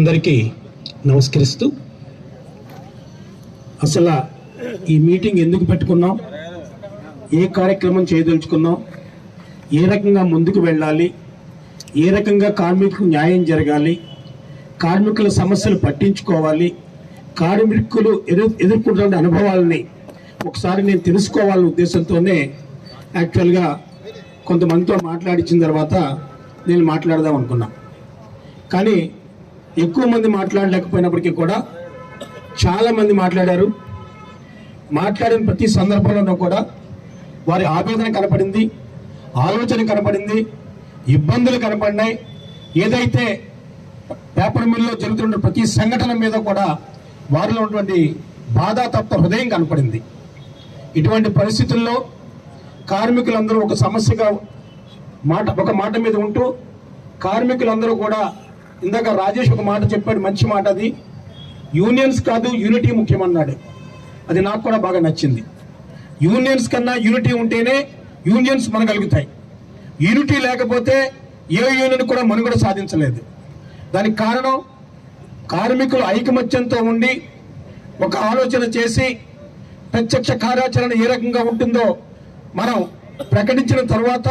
అందరికీ నమస్కరిస్తూ అసలు ఈ మీటింగ్ ఎందుకు పెట్టుకున్నాం, ఏ కార్యక్రమం చేయదలుచుకున్నాం, ఏ రకంగా ముందుకు వెళ్ళాలి, ఏ రకంగా కార్మికులకు న్యాయం జరగాలి, కార్మికుల సమస్యలు పట్టించుకోవాలి, కార్మికులు ఎదుర్కొంటున్న అనుభవాలని ఒకసారి నేను తెలుసుకోవాలనే ఉద్దేశంతోనే యాక్చువల్గా కొంతమందితో మాట్లాడించిన తర్వాత నేను మాట్లాడదాం అనుకున్నా. కానీ ఎక్కువ మంది మాట్లాడలేకపోయినప్పటికీ కూడా చాలామంది మాట్లాడారు. మాట్లాడిన ప్రతి సందర్భంలోనూ కూడా వారి ఆవేదన కనపడింది, ఆలోచన కనపడింది, ఇబ్బందులు కనపడినాయి. ఏదైతే పేపర్ మిల్లో జరుగుతున్న ప్రతి సంఘటన మీద కూడా వారిలో ఉన్నటువంటి బాధాతప్త హృదయం కనపడింది. ఇటువంటి పరిస్థితుల్లో కార్మికులందరూ ఒక సమస్యగా ఒక మాట మీద ఉంటూ కార్మికులందరూ కూడా, ఇందాక రాజేష్ ఒక మాట చెప్పాడు, మంచి మాట, అది యూనియన్స్ కాదు యూనిటీ ముఖ్యమన్నాడు. అది నాకు కూడా బాగా నచ్చింది. యూనియన్స్ కన్నా యూనిటీ ఉంటేనే యూనియన్స్ మనగలుగుతాయి. యూనిటీ లేకపోతే ఏ యూనియన్ కూడా మనుగడ సాధించలేదు. దానికి కారణం కార్మికులు ఐకమత్యంతో ఉండి ఒక ఆలోచన చేసి ప్రత్యక్ష కార్యాచరణ ఏ రకంగా ఉంటుందో మనం ప్రకటించిన తర్వాత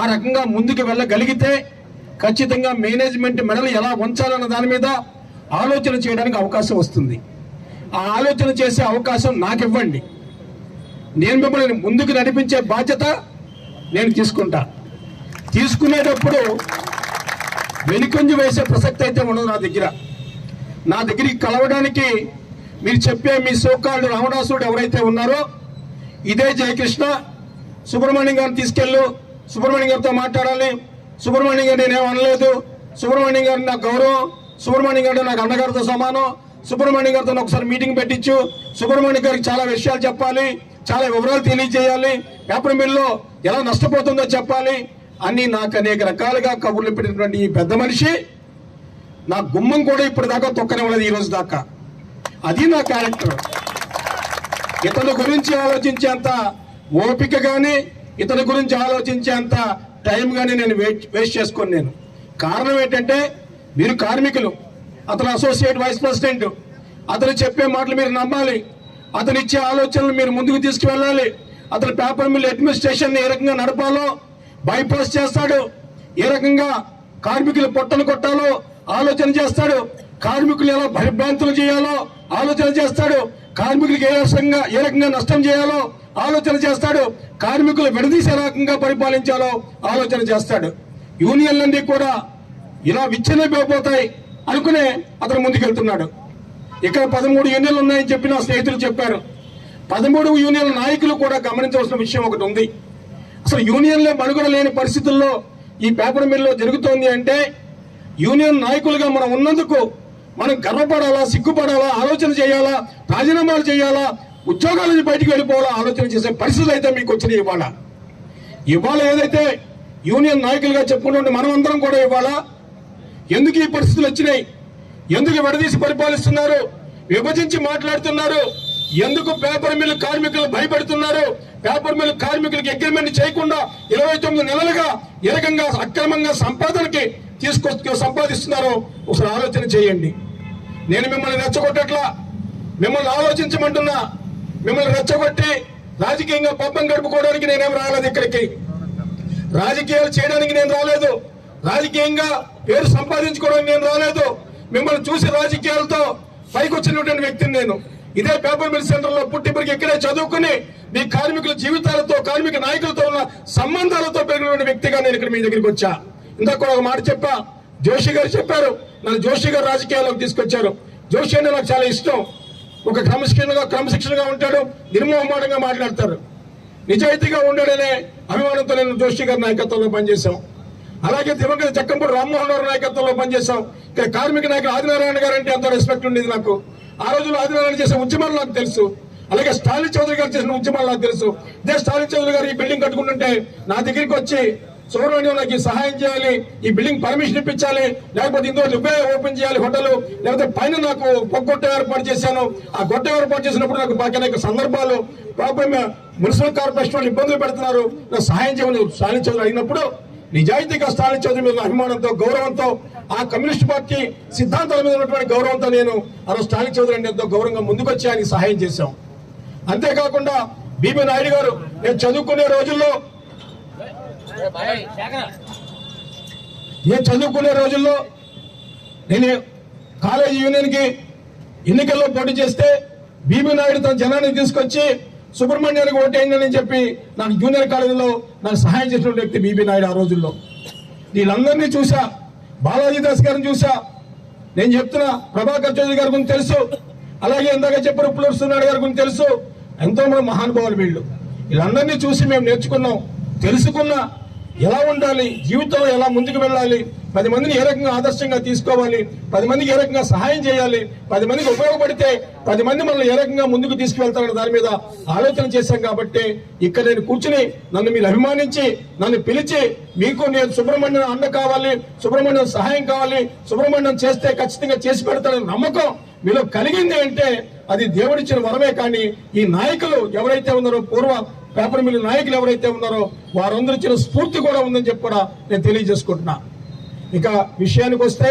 ఆ రకంగా ముందుకు వెళ్ళగలిగితే ఖచ్చితంగా మేనేజ్మెంట్ మెడలు ఎలా ఉంచాలన్న దాని మీద ఆలోచన చేయడానికి అవకాశం వస్తుంది. ఆ ఆలోచన చేసే అవకాశం నాకు ఇవ్వండి. నేను మిమ్మల్ని ముందుకు నడిపించే బాధ్యత నేను తీసుకుంటా. తీసుకునేటప్పుడు వెనుకొంజు వేసే ప్రసక్తి అయితే ఉండదు. నా దగ్గరికి కలవడానికి మీరు చెప్పే మీ సోకాళ్ళు రావణాసురుడు ఎవరైతే ఉన్నారో, ఇదే జయకృష్ణ సుబ్రహ్మణ్యం గారిని తీసుకెళ్ళు, సుబ్రహ్మణ్యం గారితో మాట్లాడాలి, సుబ్రహ్మణ్యం గారు నేనేం అనలేదు, సుబ్రహ్మణ్యం గారు నాకు గౌరవం, సుబ్రహ్మణ్యం గారు నాకు అన్నగారితో సమానం, సుబ్రహ్మణ్యం గారితో ఒకసారి మీటింగ్ పెట్టించు, సుబ్రహ్మణ్యం గారికి చాలా విషయాలు చెప్పాలి, చాలా వివరాలు తెలియజేయాలి, పేపర్ మిల్లో ఎలా నష్టపోతుందో చెప్పాలి అని నాకు అనేక రకాలుగా కబుర్లు పెట్టినటువంటి ఈ పెద్ద మనిషి నా గుమ్మం కూడా ఇప్పుడు దాకా తొక్కనివ్వలేదు, ఈ రోజు దాకా. అది నా క్యారెక్టర్. ఇతని గురించి ఆలోచించేంత ఓపిక కానీ, ఇతని గురించి ఆలోచించేంత టైం కానీ నేను వేస్ట్ చేసుకోను. నేను కారణం ఏంటంటే, మీరు కార్మికులు, అతను అసోసియేట్ వైస్ ప్రెసిడెంట్, అతను చెప్పే మాటలు మీరు నమ్మాలి, అతను ఇచ్చే ఆలోచనలు మీరు ముందుకు తీసుకువెళ్ళాలి. అతను పేపర్ మిల్ అడ్మినిస్ట్రేషన్ ఏ రకంగా నడపాలో బైపాస్ చేస్తాడు, ఏ రకంగా కార్మికులు పొట్టలు కొట్టాలో ఆలోచన చేస్తాడు, కార్మికులు ఎలా భయభ్రాంతులు చేయాలో ఆలోచన చేస్తాడు, కార్మికులకు ఏ రకంగా నష్టం చేయాలో ఆలోచన చేస్తాడు, కార్మికులు విడదీసే రకంగా పరిపాలించాలో ఆలోచన చేస్తాడు. యూనియన్లన్నీ కూడా ఇలా విచ్ఛిన్నమైపోతాయి అనుకునే అతను ముందుకెళ్తున్నాడు. ఇక్కడ 13 యూనియన్లు ఉన్నాయని చెప్పి నా స్నేహితులు చెప్పారు. 13 యూనియన్ల నాయకులు కూడా గమనించవలసిన విషయం ఒకటి ఉంది. అసలు యూనియన్లే మనుగడ లేని పరిస్థితుల్లో ఈ పేపర్ మిల్లో జరుగుతోంది అంటే, యూనియన్ నాయకులుగా మనం ఉన్నందుకు మనం గర్వపడాలా, సిగ్గుపడాలా, ఆలోచన చేయాలా, రాజీనామాలు చేయాలా, ఉద్యోగాల నుంచి బయటకు వెళ్ళిపోవాలా ఆలోచన చేసే పరిస్థితులు అయితే మీకు వచ్చినాయి. ఇవాళ ఏదైతే యూనియన్ నాయకులుగా చెప్పుకుంటుంటే మనం అందరం కూడా ఇవాళ ఎందుకు ఈ పరిస్థితులు వచ్చినాయి, ఎందుకు విడదీసి పరిపాలిస్తున్నారు, విభజించి మాట్లాడుతున్నారు, ఎందుకు పేపర్ మిల్ కార్మికులు భయపెడుతున్నారు, పేపర్ మిల్ కార్మికులకు అగ్రిమెంట్ చేయకుండా 29 నెలలుగా ఏ రకంగా అక్రమంగా సంపాదనకి సంపాదిస్తున్నారో ఒకసారి ఆలోచన చేయండి. నేను మిమ్మల్ని రెచ్చగొట్టట్లా, మిమ్మల్ని ఆలోచించమంటున్నా. మిమ్మల్ని రెచ్చగొట్టి రాజకీయంగా పబ్బం గడుపుకోవడానికి నేనేం రాలేదు. ఇక్కడికి రాజకీయాలు చేయడానికి నేను రాలేదు, రాజకీయంగా పేరు సంపాదించుకోవడానికి నేను రాలేదు. మిమ్మల్ని చూసి రాజకీయాలతో పైకి వచ్చినటువంటి వ్యక్తిని నేను. ఇదే పేపర్ మిల్ సెంటర్ లో పుట్టిప్పటికి ఇక్కడే చదువుకుని మీ కార్మికుల జీవితాలతో, కార్మిక నాయకులతో ఉన్న సంబంధాలతో పెరిగిన వ్యక్తిగా నేను ఇక్కడ మీ దగ్గరికి వచ్చా. ఇందాక కూడా ఒక మాట చెప్పా, జోషి గారు చెప్పారు, నన్ను జోషి గారు రాజకీయాల్లోకి తీసుకొచ్చారు. జోషి అంటే నాకు చాలా ఇష్టం. ఒక క్రమశిక్షణగా ఉంటాడు, నిర్మోహమాటంగా మాట్లాడతారు, నిజాయితీగా ఉండడనే అభిమానంతో నేను జోషి గారి నాయకత్వంలో పనిచేశాం. అలాగే దివంగత చక్కంపూడి రామ్మోహన్ రావు నాయకత్వంలో పనిచేశాం. ఇక్కడ కార్మిక నాయకులు ఆదినారాయణ గారు అంటే అంత రెస్పెక్ట్ ఉండేది నాకు. ఆ రోజుల్లో ఆదినారాయణ చేసే ఉద్యమాలు నాకు తెలుసు. అలాగే స్టాలిన్ చౌదరి గారు చేసిన ఉద్యమాలు నాకు తెలుసు. ఇదే స్టాలిన్ చౌదరి గారు ఈ బిల్డింగ్ కట్టుకుంటుంటే నా దగ్గరికి వచ్చి, సుబ్రహ్మణ్యం నాకు సహాయం చేయాలి, ఈ బిల్డింగ్ పర్మిషన్ ఇప్పించాలి, లేకపోతే ఇందులో నువ్వే ఓపెన్ చేయాలి హోటల్, లేకపోతే పైన నాకు పొగ్గొట్ట ఏర్పాటు చేశాను. ఆ గొట్ట ఏర్పాటు చేసినప్పుడు నాకు బాగా అనేక సందర్భాలు మున్సిపల్ కార్పొరేషన్ వాళ్ళు ఇబ్బందులు పెడుతున్నారు, నాకు సహాయం చేయమని స్టాలిన్ చౌదరి అడిగినప్పుడు నిజాయితీగా స్టాలిన్ చౌదరి మీద అభిమానంతో, గౌరవంతో ఆ కమ్యూనిస్ట్ పార్టీ సిద్ధాంతాల మీద ఉన్నటువంటి గౌరవంతో నేను ఆ రోజు స్టాలిన్ చౌదరి అంటే ఎంతో గౌరవంగా ముందుకొచ్చి ఆయనకి సహాయం చేశాం. అంతేకాకుండా బీబీ నాయుడు గారు నేను చదువుకునే రోజుల్లో నేను కాలేజీ యూనియన్కి ఎన్నికల్లో పోటీ చేస్తే బీబీ నాయుడు తన జనాన్ని తీసుకొచ్చి సుబ్రహ్మణ్యానికి ఓటేయండి చెప్పి నాకు జూనియర్ కాలేజీలో నాకు సహాయం చేసిన వ్యక్తి బీబీ నాయుడు. ఆ రోజుల్లో వీళ్ళందరినీ చూసా, బాలాజీ దాస్ గారిని చూసా, నేను చెప్తున్నా ప్రభాకర్ చౌదరి గారి గురించి తెలుసు, అలాగే ఇందాక చెప్పిన పుల్లూరు సూర్యనారాయణ గారి గురించి తెలుసు. ఎంతో మంది మహానుభావులు వీళ్ళందరినీ చూసి మేము నేర్చుకున్నాం, తెలుసుకున్నా ఎలా ఉండాలి, జీవితంలో ఎలా ముందుకు వెళ్ళాలి, 10 మందిని ఏ రకంగా ఆదర్శంగా తీసుకోవాలి, 10 మందికి ఏ రకంగా సహాయం చేయాలి, 10 మందికి ఉపయోగపడితే 10 మంది మనల్ని ఏ రకంగా ముందుకు తీసుకువెళ్తారన్న దాని మీద ఆలోచన చేశాం. కాబట్టి ఇక్కడ నేను కూర్చుని నన్ను మీరు అభిమానించి నన్ను పిలిచి మీకు నేను సుబ్రహ్మణ్యం అండ కావాలి, సుబ్రహ్మణ్యం సహాయం కావాలి, సుబ్రహ్మణ్యం చేస్తే ఖచ్చితంగా చేసి పెడతాడని నమ్మకం మీలో కలిగింది అంటే అది దేవుడిచ్చిన వరమే. కానీ ఈ నాయకులు ఎవరైతే ఉన్నారో, పూర్వ పేపర్ మిల్లు నాయకులు ఎవరైతే ఉన్నారో వారందరూ ఇచ్చిన స్ఫూర్తి కూడా ఉందని చెప్పి కూడా నేను తెలియజేసుకుంటున్నా. ఇక విషయానికి వస్తే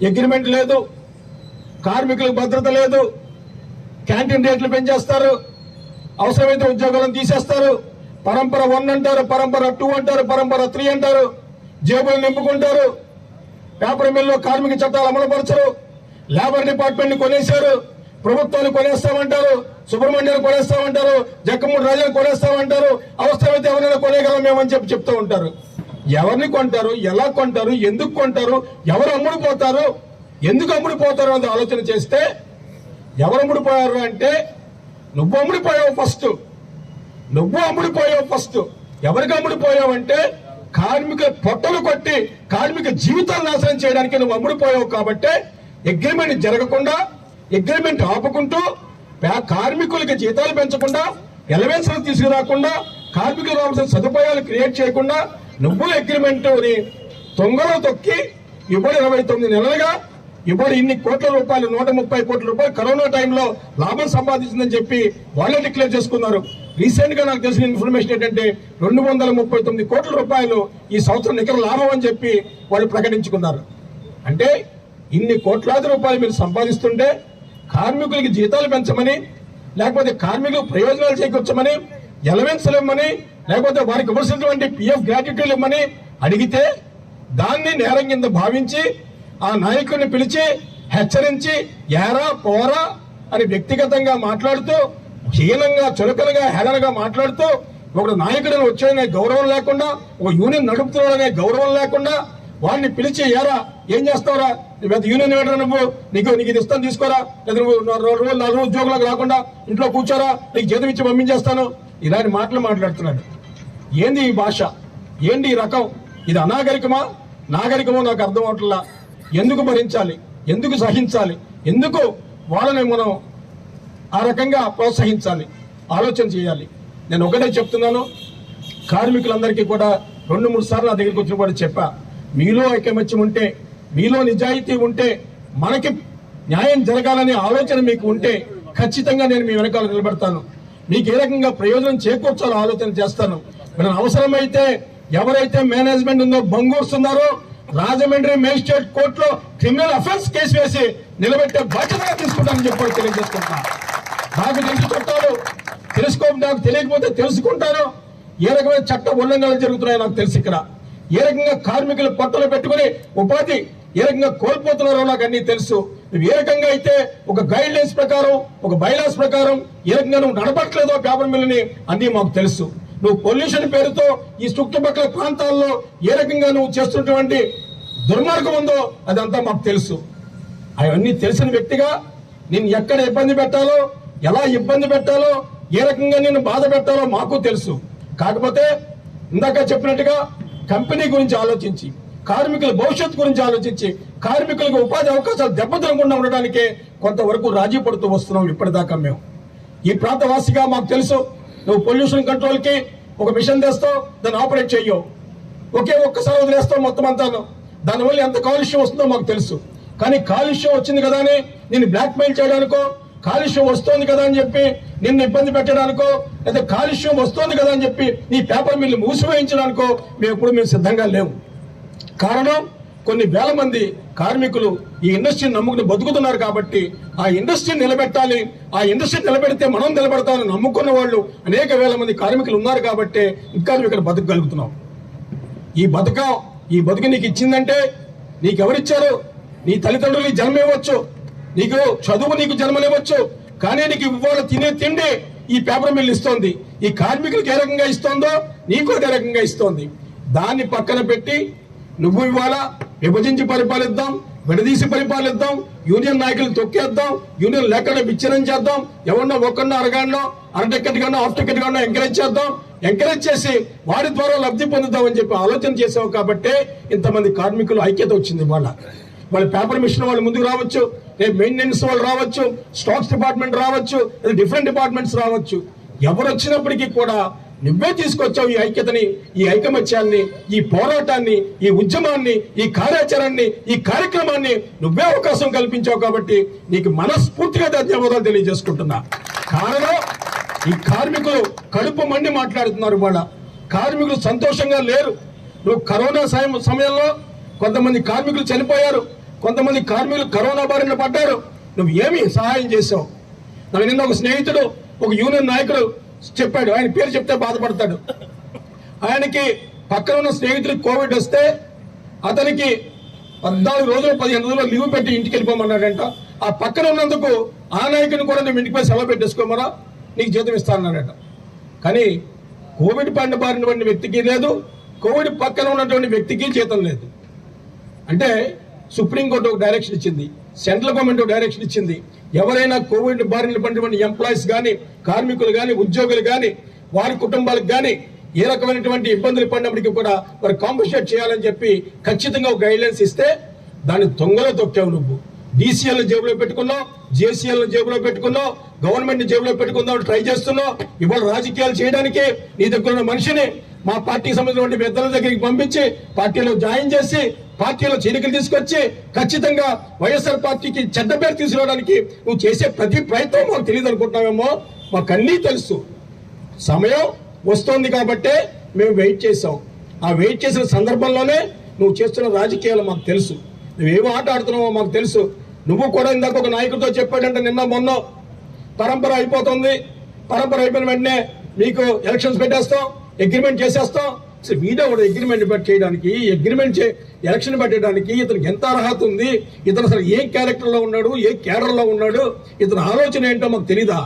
అగ్రిమెంట్ లేదు, కార్మికులకు భద్రత లేదు, క్యాంటీన్ రేట్లు పెంచేస్తారు, అవసరమైతే ఉద్యోగాలను తీసేస్తారు, పరంపర 1 అంటారు, పరంపర 2 అంటారు, పరంపర 3 అంటారు, జేబులు నింపుకుంటారు, పేపర్ మిల్లో కార్మిక చట్టాలు అమలుపరచరు, లేబర్ డిపార్ట్మెంట్ ని కొనేశారు, ప్రభుత్వాన్ని కొనేస్తామంటారు, సుబ్రహ్మణ్యాన్ని కొనేస్తామంటారు, జక్కమూడి రాజాన్ని కొనేస్తామంటారు, అవసరమైతే ఎవరైనా కొనేయగలం మేమని చెప్తూ ఉంటారు. ఎవరిని కొంటారు, ఎలా కొంటారు, ఎందుకు కొంటారు, ఎవరు అమ్ముడుపోతారు, ఎందుకు అమ్ముడుపోతారు అని ఆలోచన చేస్తే ఎవరు అమ్ముడుపోయారు అంటే నువ్వు అమ్ముడిపోయావు ఫస్ట్. ఎవరికి అమ్ముడిపోయావు అంటే కార్మిక పొట్టలు కొట్టి కార్మిక జీవితాలు నాశనం చేయడానికి నువ్వు అమ్ముడిపోయావు. కాబట్టి అగ్రిమెంట్ జరగకుండా, అగ్రిమెంట్ ఆపుకుంటూ, కార్మికులకి జీతాలు పెంచకుండా, ఎలవెన్స్లు తీసుకురాకుండా, కార్మికులు రావాల్సిన సదుపాయాలు క్రియేట్ చేయకుండా నువ్వు అగ్రిమెంట్ ని తొంగలో తొక్కి ఇప్పుడు 29 నెలలుగా ఇప్పుడు ఇన్ని కోట్ల రూపాయలు, 130 కోట్ల రూపాయలు కరోనా టైంలో లాభం సంపాదించిందని చెప్పి వాళ్ళే డిక్లేర్ చేసుకున్నారు. రీసెంట్ గా నాకు తెలిసిన ఇన్ఫర్మేషన్ ఏంటంటే 239 కోట్ల రూపాయలు ఈ సంవత్సరం నికర లాభం అని చెప్పి వాళ్ళు ప్రకటించుకున్నారు. అంటే ఇన్ని కోట్లాది రూపాయలు మీరు సంపాదిస్తుంటే కార్మికులకి జీతాలు పెంచమని, లేకపోతే కార్మికులకు ప్రయోజనాలు చేకూర్చమని, ఎలవెన్స్లు ఇవ్వమని, లేకపోతే వారికి ఇవ్వాల్సినటువంటి PF గ్రాట్యుటీలు ఇవ్వమని అడిగితే దాన్ని నేరం కింద భావించి ఆ నాయకుడిని పిలిచి హెచ్చరించి ఏరా పోరా అని వ్యక్తిగతంగా మాట్లాడుతూ, హీనంగా, చులకనగా, హేళనగా మాట్లాడుతూ, ఒక నాయకుడిని వచ్చాడనే గౌరవం లేకుండా, ఒక యూనియన్ నడుపుతున్నాడనే గౌరవం లేకుండా వాడిని పిలిచి ఏరా ఏం చేస్తావురా, యూనియన్ ఏడా నువ్వు, నీకు ఇది ఇస్తాను తీసుకోరా, లేదా నువ్వు 2 రోజులు 4 రోజులు ఉద్యోగులకు రాకుండా ఇంట్లో కూర్చోరా, నీకు జీతం ఇచ్చి పంపించేస్తాను, ఇలాంటి మాటలు మాట్లాడుతున్నాడు. ఏంది ఈ భాష, ఏంటి ఈ రకం, ఇది అనాగరికమా నాగరికమో నాకు అర్థం అవట్లా. ఎందుకు భరించాలి, ఎందుకు సహించాలి, ఎందుకు వాళ్ళని మనం ఆ రకంగా ప్రోత్సహించాలి, ఆలోచన చేయాలి. నేను ఒకటే చెప్తున్నాను, కార్మికులందరికీ కూడా 2-3 సార్లు నా దగ్గరికి వచ్చిన కూడా చెప్పా, మీలో ఐకమత్యం ఉంటే, మీలో నిజాయితీ ఉంటే, మనకి న్యాయం జరగాలనే ఆలోచన మీకు ఉంటే ఖచ్చితంగా నేను మీ వెనకాల నిలబడతాను. మీకు ఏ రకంగా ప్రయోజనం చేకూర్చాలో ఆలోచన చేస్తాను. మనం అవసరమైతే ఎవరైతే మేనేజ్మెంట్ ఉందో బంగూరుస్తున్నారో రాజమండ్రి మేజిస్ట్రేట్ కోర్టులో క్రిమినల్ అఫెన్స్ కేసు వేసి నిలబెట్టే బాధ్యతగా తీసుకుంటానని చెప్పి తెలియజేసుకుంటా. నాకు తెలిసి చట్టాలు నాకు తెలియకపోతే తెలుసుకుంటాను. ఏ రకమైన చట్ట ఉల్లంఘనలు జరుగుతున్నాయో నాకు తెలుసు. ఇక్కడ ఏ రకంగా కార్మికులు పట్టులు పెట్టుకుని ఉపాధి ఏ రకంగా కోల్పోతున్నారో నాకు అన్ని తెలుసు. నువ్వు ఏ రకంగా అయితే ఒక గైడ్ లైన్స్ ప్రకారం, ఒక బైలాస్ ప్రకారం ఏ రకంగా నువ్వు నడపట్లేదో పేపర్ మిల్లుని అన్ని మాకు తెలుసు. నువ్వు పొల్యూషన్ పేరుతో ఈ చుట్టుపక్కల ప్రాంతాల్లో ఏ రకంగా నువ్వు చేస్తున్నటువంటి దుర్మార్గం ఉందో అదంతా మాకు తెలుసు. అవన్నీ తెలిసిన వ్యక్తిగా నిన్ను ఎక్కడ ఇబ్బంది పెట్టాలో, ఎలా ఇబ్బంది పెట్టాలో, ఏ రకంగా నిన్ను బాధ పెట్టాలో మాకు తెలుసు. కాకపోతే ఇందాక చెప్పినట్టుగా కంపెనీ గురించి ఆలోచించి, కార్మికుల భవిష్యత్తు గురించి ఆలోచించి, కార్మికులకు ఉపాధి అవకాశాలు దెబ్బతినకుండా ఉండడానికే కొంతవరకు రాజీ పడుతూ వస్తున్నాం ఇప్పటిదాకా. మేము ఈ ప్రాంతవాసిగా మాకు తెలుసు, నువ్వు పొల్యూషన్ కంట్రోల్ కి ఒక మిషన్ తెస్తావు, దాన్ని ఆపరేట్ చెయ్యవు, ఒక్కసారి వదిలేస్తావు మొత్తం అంతాను. దానివల్ల ఎంత కాలుష్యం వస్తుందో మాకు తెలుసు. కానీ కాలుష్యం వచ్చింది కదా అని నిన్ను బ్లాక్మెయిల్ చేయడానికో, కాలుష్యం వస్తోంది కదా అని చెప్పి నిన్ను ఇబ్బంది పెట్టడానికో, లేదా కాలుష్యం వస్తోంది కదా అని చెప్పి నీ పేపర్ మిల్లు మూసివేయించడానికో మేము సిద్ధంగా లేవు. కారణం కొన్ని వేల మంది కార్మికులు ఈ ఇండస్ట్రీని నమ్ముకుని బతుకుతున్నారు కాబట్టి ఆ ఇండస్ట్రీని నిలబెట్టాలి, ఆ ఇండస్ట్రీ నిలబెడితే మనం నిలబెడతామని నమ్ముకున్న వాళ్ళు అనేక వేల మంది కార్మికులు ఉన్నారు కాబట్టి ఇంకా నువ్వు ఇక్కడ బతకగలుగుతున్నావు. ఈ బతుకు నీకు ఇచ్చిందంటే నీకెవరిచ్చారు? నీ తల్లిదండ్రులు నీకు జన్మ ఇవ్వచ్చు, నీకు చదువు నీకు జన్మనివ్వచ్చు, కానీ నీకు ఇవాళ తినే తిండి ఈ పేపర్ మిల్ ఇస్తోంది. ఈ కార్మికులకు ఏ రకంగా ఇస్తోందో నీకు అదే రకంగా ఇస్తోంది. దాన్ని పక్కన పెట్టి నువ్వు ఇవాళ విభజించి పరిపాలిద్దాం, విడదీసి పరిపాలిద్దాం, యూనియన్ నాయకులు తొక్కేద్దాం, యూనియన్ లేకుండా విచ్ఛిన్నం చేద్దాం, ఎవరన్నా ఒక్కన్నా అరగానో టికెట్ గానో హాఫ్ టికెట్ గానో ఎంకరేజ్ చేద్దాం, ఎంకరేజ్ చేసి వారి ద్వారా లబ్ధి పొందుతామని చెప్పి ఆలోచన చేసావు కాబట్టి ఇంతమంది కార్మికులు ఐక్యత వచ్చింది. వాళ్ళ పేపర్ మిషన్ వాళ్ళు ముందుకు రావచ్చు, రేపు మెయింటెనెన్స్ వాళ్ళు రావచ్చు, స్టాక్స్ డిపార్ట్మెంట్ రావచ్చు, డిఫరెంట్ డిపార్ట్మెంట్స్ రావచ్చు. ఎవరు వచ్చినప్పటికీ కూడా నువ్వే తీసుకొచ్చావు ఈ ఐక్యతని, ఈ ఐకమత్యాన్ని, ఈ పోరాటాన్ని, ఈ ఉద్యమాన్ని, ఈ కార్యాచరణని, ఈ కార్యక్రమాన్ని నువ్వే అవకాశం కల్పించావు కాబట్టి నీకు మనస్ఫూర్తిగా ధన్యవాదాలు తెలియజేసుకుంటున్నా. కారణం ఈ కార్మికులు కడుపు మండి మాట్లాడుతున్నారు. వాళ్ళ కార్మికులు సంతోషంగా లేరు. నువ్వు కరోనా సమయంలో కొంతమంది కార్మికులు చనిపోయారు, కొంతమంది కార్మికులు కరోనా బారిన పడ్డారు. నువ్వు ఏమి సహాయం చేసావు? నాకు నిన్న ఒక స్నేహితుడు, ఒక యూనియన్ నాయకుడు చెప్పాడు, ఆయన పేరు చెప్తే బాధపడతాడు. ఆయనకి పక్కన ఉన్న స్నేహితుడికి కోవిడ్ వస్తే అతనికి 14 రోజులు 15 రోజులు లీవ్ పెట్టి ఇంటికి వెళ్ళిపోమన్నాడంట. ఆ పక్కన ఉన్నందుకు ఆ నాయకుని కూడా నువ్వు ఇంటికి పోయి సెలవు పెట్టేసుకోమరా, నీకు జీతం ఇస్తానన్నాడట. కానీ కోవిడ్ బారిన వ్యక్తికి లేదు, కోవిడ్ పక్కన ఉన్నటువంటి వ్యక్తికి జీతం లేదు. అంటే సుప్రీంకోర్టు ఒక డైరెక్షన్ ఇచ్చింది, సెంట్రల్ గవర్నమెంట్ ఒక డైరెక్షన్ ఇచ్చింది. ఎవరైనా కోవిడ్ బారిన పడినటువంటి ఎంప్లాయీస్ కానీ, కార్మికులు కానీ, ఉద్యోగులు కానీ, వారి కుటుంబాలకు కానీ ఏ రకమైనటువంటి ఇబ్బందులు పడినప్పటికీ కూడా వారు కాంపెన్సేట్ చేయాలని చెప్పి ఖచ్చితంగా ఒక గైడ్లైన్స్ ఇస్తే దాన్ని దొంగలో తొక్కావు. నువ్వు డీసీఎల్ జేబులో పెట్టుకున్నావు, జేసీఎల్ జేబులో పెట్టుకున్నావు, గవర్నమెంట్ జేబులో పెట్టుకుందాం ట్రై చేస్తున్నావు. ఇవాళ రాజకీయాలు చేయడానికి నీ దగ్గర ఉన్న మనిషిని మా పార్టీకి సంబంధించిన పెద్దల దగ్గరికి పంపించి పార్టీలో జాయిన్ చేసి పార్టీలో చేరికలు తీసుకొచ్చి ఖచ్చితంగా వైఎస్ఆర్ పార్టీకి చెడ్డ పేరు తీసుకురావడానికి నువ్వు చేసే ప్రతి ప్రయత్నం మాకు తెలియదు అనుకుంటున్నామేమో. మాకు అన్నీ తెలుసు. సమయం వస్తోంది కాబట్టే మేము వెయిట్ చేసాం. ఆ వెయిట్ చేసిన సందర్భంలోనే నువ్వు చేస్తున్న రాజకీయాలు మాకు తెలుసు, నువ్వేమో ఆట ఆడుతున్నావో మాకు తెలుసు. నువ్వు కూడా ఇందాక ఒక నాయకుడితో చెప్పాడంటే నిన్న మొన్న పరంపర అయిపోతుంది, పరంపర అయిపోయిన వెంటనే మీకు ఎలక్షన్స్ పెట్టేస్తాం, అగ్రిమెంట్ చేసేస్తాం. అసలు వీడియో కూడా అగ్రిమెంట్ చేయడానికి, ఎలక్షన్ పెట్టడానికి ఇతనికి ఎంత అర్హత ఉంది, ఇతను అసలు ఏ క్యారెక్టర్ లో ఉన్నాడు, ఏ క్యాడర్ లో ఉన్నాడు, ఇతని ఆలోచన ఏంటో మాకు తెలీదా?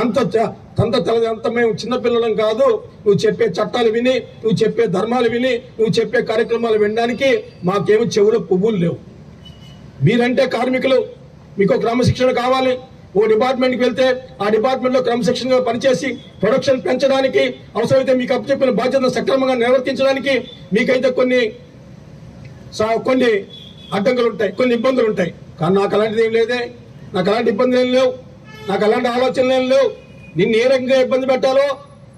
అంత మేము చిన్నపిల్లలం కాదు. నువ్వు చెప్పే చట్టాలు విని, నువ్వు చెప్పే ధర్మాలు విని, నువ్వు చెప్పే కార్యక్రమాలు వినడానికి మాకేమో చెవులో పువ్వులు లేవు. మీరంటే కార్మికులు, మీకు క్రమశిక్షణ కావాలి. ఓ డిపార్ట్మెంట్కి వెళ్తే ఆ డిపార్ట్మెంట్ లో క్రమశిక్షణగా పనిచేసి ప్రొడక్షన్ పెంచడానికి, అవసరమైతే మీకు అప్పచెప్పిన బాధ్యతను సక్రమంగా నిర్వర్తించడానికి మీకైతే కొన్ని అడ్డంకులు ఉంటాయి, కొన్ని ఇబ్బందులు ఉంటాయి. కానీ నాకు అలాంటిది ఏం లేదే, నాకు అలాంటి ఇబ్బందులు ఏం లేవు, నాకు అలాంటి ఆలోచనలు ఏం లేవు. నిన్ను ఏ రకంగా ఇబ్బంది పెట్టాలో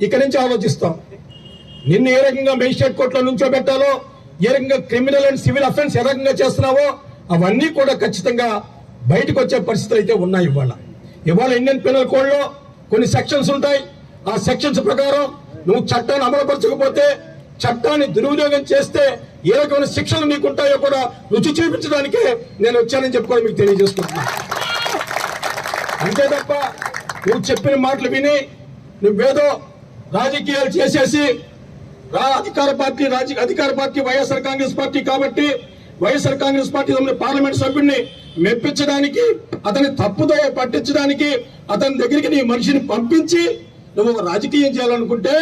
ఇక్కడి నుంచి ఆలోచిస్తాం. నిన్ను ఏ రకంగా మేజిస్ట్రేట్ కోర్టులో నుంచో పెట్టాలో, ఏ రకంగా క్రిమినల్ అండ్ సివిల్ అఫెన్స్ ఏ రకంగా చేస్తున్నావో అవన్నీ కూడా ఖచ్చితంగా బయటకు వచ్చే పరిస్థితులు అయితే ఉన్నాయి. ఇవాళ ఇండియన్ పీనల్ కోడ్ లో కొన్ని సెక్షన్స్ ఉంటాయి. ఆ సెక్షన్స్ ప్రకారం నువ్వు చట్టాన్ని అమలుపరచకపోతే, చట్టాన్ని దుర్వినియోగం చేస్తే ఏ రకమైన శిక్షలు నీకుంటాయో కూడా రుచి చూపించడానికే నేను వచ్చానని చెప్పుకోవడం మీకు తెలియజేసుకుంటున్నా. అంతే తప్ప నువ్వు చెప్పిన మాటలు విని నువ్వేదో రాజకీయాలు చేసేసి అధికార పార్టీ వైఎస్ఆర్ కాంగ్రెస్ పార్టీ కాబట్టి వైఎస్ఆర్ కాంగ్రెస్ పార్టీ పార్లమెంట్ సభ్యుడిని మెప్పించడానికి, అతని తప్పుదో పట్టించడానికి అతని దగ్గరికి నీ మనిషిని పంపించి నువ్వు ఒక రాజకీయం చేయాలనుకుంటే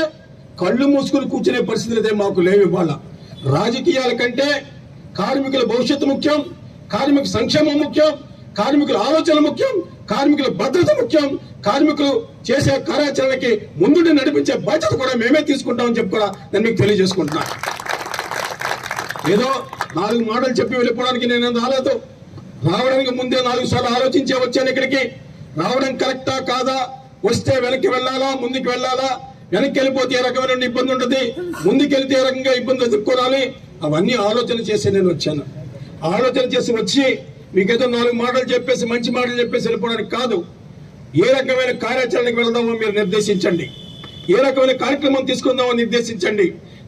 కళ్ళు మూసుకుని కూర్చునే పరిస్థితులు అయితే మాకు లేవు. ఇవాళ రాజకీయాల కంటే కార్మికుల భవిష్యత్తు ముఖ్యం, కార్మిక సంక్షేమం ముఖ్యం, కార్మికుల ఆలోచన ముఖ్యం, కార్మికుల భద్రత ముఖ్యం. కార్మికులు చేసే కార్యాచరణకి ముందుండి నడిపించే బాధ్యత కూడా మేమే తీసుకుంటామని చెప్పి కూడా నేను మీకు తెలియజేసుకుంటున్నా. ఏదో 4 మాటలు చెప్పి వెళ్ళిపోవడానికి నేను రాలేదు. రావడానికి ముందే 4 సార్లు ఆలోచించే వచ్చాను ఇక్కడికి. రావడం కరెక్టా కాదా, వస్తే వెనక్కి వెళ్ళాలా, ముందుకు వెళ్ళాలా, వెనక్కి వెళ్ళిపోతే ఏ రకమైన ఇబ్బంది ఉంటుంది, ముందుకెళ్తే ఏ రకంగా ఇబ్బంది ఎదుర్కోవాలి, అవన్నీ ఆలోచన చేసి నేను వచ్చాను. ఆలోచన చేసి వచ్చి మీకేదో 4 మాటలు చెప్పేసి, మంచి మాటలు చెప్పేసి వెళ్ళిపోవడానికి కాదు. ఏ రకమైన కార్యాచరణకు వెళ్దామో మీరు నిర్దేశించండి, ఏ రకమైన కార్యక్రమం తీసుకుందామో నిర్దేశించండి.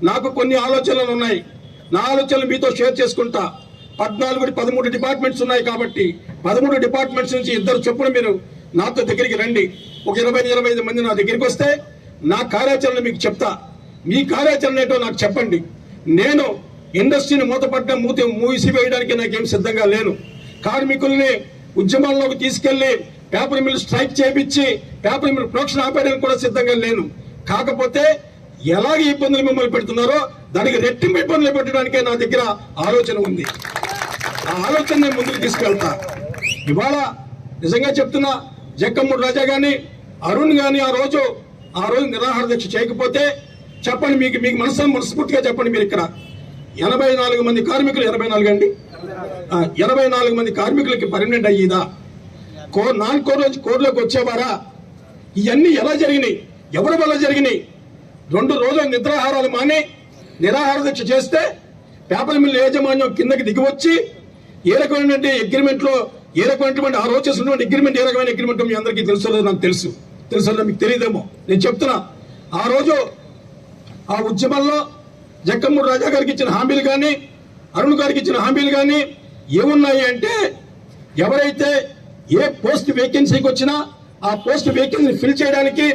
నాకు కొన్ని ఆలోచనలు ఉన్నాయి. నా ఆలోచనలు మీతో షేర్ చేసుకుంటా. 13 డిపార్ట్మెంట్స్ ఉన్నాయి కాబట్టి 13 డిపార్ట్మెంట్స్ నుంచి ఇద్దరు చొప్పున మీరు నాతో దగ్గరికి రండి. ఒక 20-25 మంది నా దగ్గరికి వస్తే నా కార్యాచరణ మీకు చెప్తా. మీ కార్యాచరణ ఏంటో నాకు చెప్పండి. నేను ఇండస్ట్రీని మూసివేయడానికి నాకేం సిద్ధంగా లేను. కార్మికుల్ని ఉద్యమాల్లోకి తీసుకెళ్లి పేపర్ మిల్ స్ట్రైక్ చేపించి పేపర్ మిల్ ప్రొడక్షన్ ఆపేయడానికి కూడా సిద్ధంగా లేను. కాకపోతే ఎలాగ ఇబ్బందులు మిమ్మల్ని పెడుతున్నారో దానికి రెట్టింపు ఇబ్బందులు పెట్టడానికే నా దగ్గర ఆలోచన ఉంది. ఆ ఆలోచన నేను ముందుకు తీసుకెళ్తా. ఇవాళ నిజంగా చెప్తున్నా, జక్కమ్మూడి రాజా గాని అరుణ్ గాని ఆ రోజు నిరాహార దీక్ష చేయకపోతే చెప్పండి, మీకు మనస్ఫూర్తిగా చెప్పండి. మీరు ఇక్కడ 84 మంది కార్మికులు 84 అండి 84 మంది కార్మికులకి పర్మనెంట్ అయ్యేదా? నాన్ కోర్లోకి వచ్చేవారా? ఇవన్నీ ఎలా జరిగినాయి? ఎవరి వల్ల జరిగినాయి? 2 రోజులు నిద్రాహారాలు మాని నిరాహార దీక్ష చేస్తే పేపర్ మిల్ యాజమాన్యం కిందకి దిగి వచ్చి ఏ రకమైనటువంటి అగ్రిమెంట్ లో ఏ రకమైనటువంటి ఆ రోజు చేసినటువంటి అగ్రిమెంట్ ఏ రకమైన అగ్రిమెంట్ మీ అందరికీ తెలుసో నాకు తెలుసు మీకు తెలియదేమో. నేను చెప్తున్నా, ఆ రోజు ఆ ఉద్యమంలో జక్కమ్మూడి రాజా గారికి ఇచ్చిన హామీలు కానీ అరుణ్ గారికి ఇచ్చిన హామీలు కానీ ఏమున్నాయి అంటే, ఎవరైతే ఏ పోస్ట్ వేకెన్సీకి వచ్చినా ఆ పోస్ట్ వేకెన్సీ ఫిల్ చేయడానికి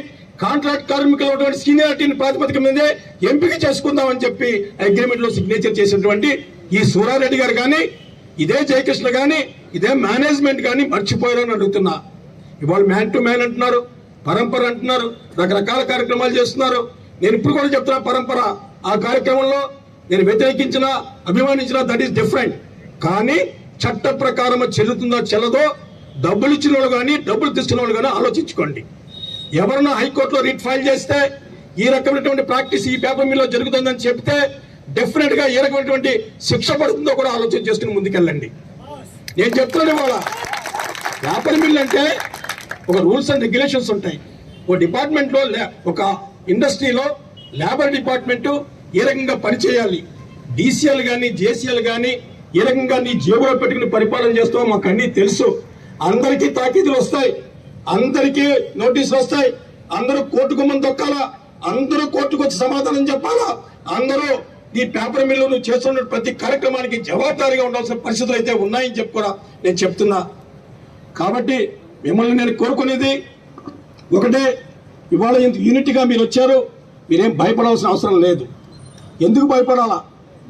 కాంట్రాక్ట్ కార్మికులు సీనియారిటీని ప్రాతిపదిక మీదే ఎంపిక చేసుకుందామని చెప్పి అగ్రిమెంట్ లో సిగ్నేచర్ చేసినటువంటి ఈ సూరారెడ్డి గారు కానీ ఇదే జయకృష్ణ గాని ఇదే మేనేజ్మెంట్ గాని మర్చిపోయారని అడుగుతున్నా. ఇవాళ మ్యాన్ టు మ్యాన్ అంటున్నారు, పరంపర అంటున్నారు, రకరకాల కార్యక్రమాలు చేస్తున్నారు. నేను ఇప్పుడు కూడా చెప్తున్నా, పరంపర ఆ కార్యక్రమంలో నేను వ్యతిరేకించిన అభిమానించిన దట్ ఈస్ డిఫరెంట్. కానీ చట్ట ప్రకారం చెల్లుతుందో చెల్లదో డబ్బులు ఇచ్చిన వాళ్ళు కానీ డబ్బులు తీసుకున్న వాళ్ళు కానీ ఆలోచించుకోండి. ఎవరన్నా హైకోర్టులో రిట్ ఫైల్ చేస్తే ఈ రకమైనటువంటి ప్రాక్టీస్ ఈ పేపర్ మిల్లో జరుగుతుందని చెప్తే డెఫినెట్ గా ఏ రకమైనటువంటి శిక్ష పడుతుందో కూడా ఆలోచన చేసుకుని ముందుకెళ్ళండి. నేను చెప్తున్నాను, ఇవాళ పేపర్ మిల్ అంటే ఒక రూల్స్ అండ్ రెగ్యులేషన్స్ ఉంటాయి. ఒక డిపార్ట్మెంట్ లో ఒక ఇండస్ట్రీలో లేబర్ డిపార్ట్మెంట్ ఏ రకంగా పనిచేయాలి, డీసీఎల్ గాని జేసీఎల్ గాని ఏ రకంగా నీ జేబులో పెట్టుకుని పరిపాలన చేస్తావో మాకు అన్ని తెలుసు. అందరికీ తాకీదులు వస్తాయి, అందరికీ నోటీసులు వస్తాయి, అందరూ కోర్టుకు ముందు దొక్కాలా, అందరూ కోర్టుకు వచ్చి సమాధానం చెప్పాలా, అందరూ ఈ పేపర్ మిల్లు నువ్వు చేస్తున్న ప్రతి కార్యక్రమానికి జవాబుదారీగా ఉండాల్సిన పరిస్థితులు అయితే ఉన్నాయని చెప్పి కూడా నేను చెప్తున్నా. కాబట్టి మిమ్మల్ని నేను కోరుకునేది ఒకటే, ఇవాళ ఇంత యూనిట్గా మీరు వచ్చారు, మీరేం భయపడాల్సిన అవసరం లేదు. ఎందుకు భయపడాలా?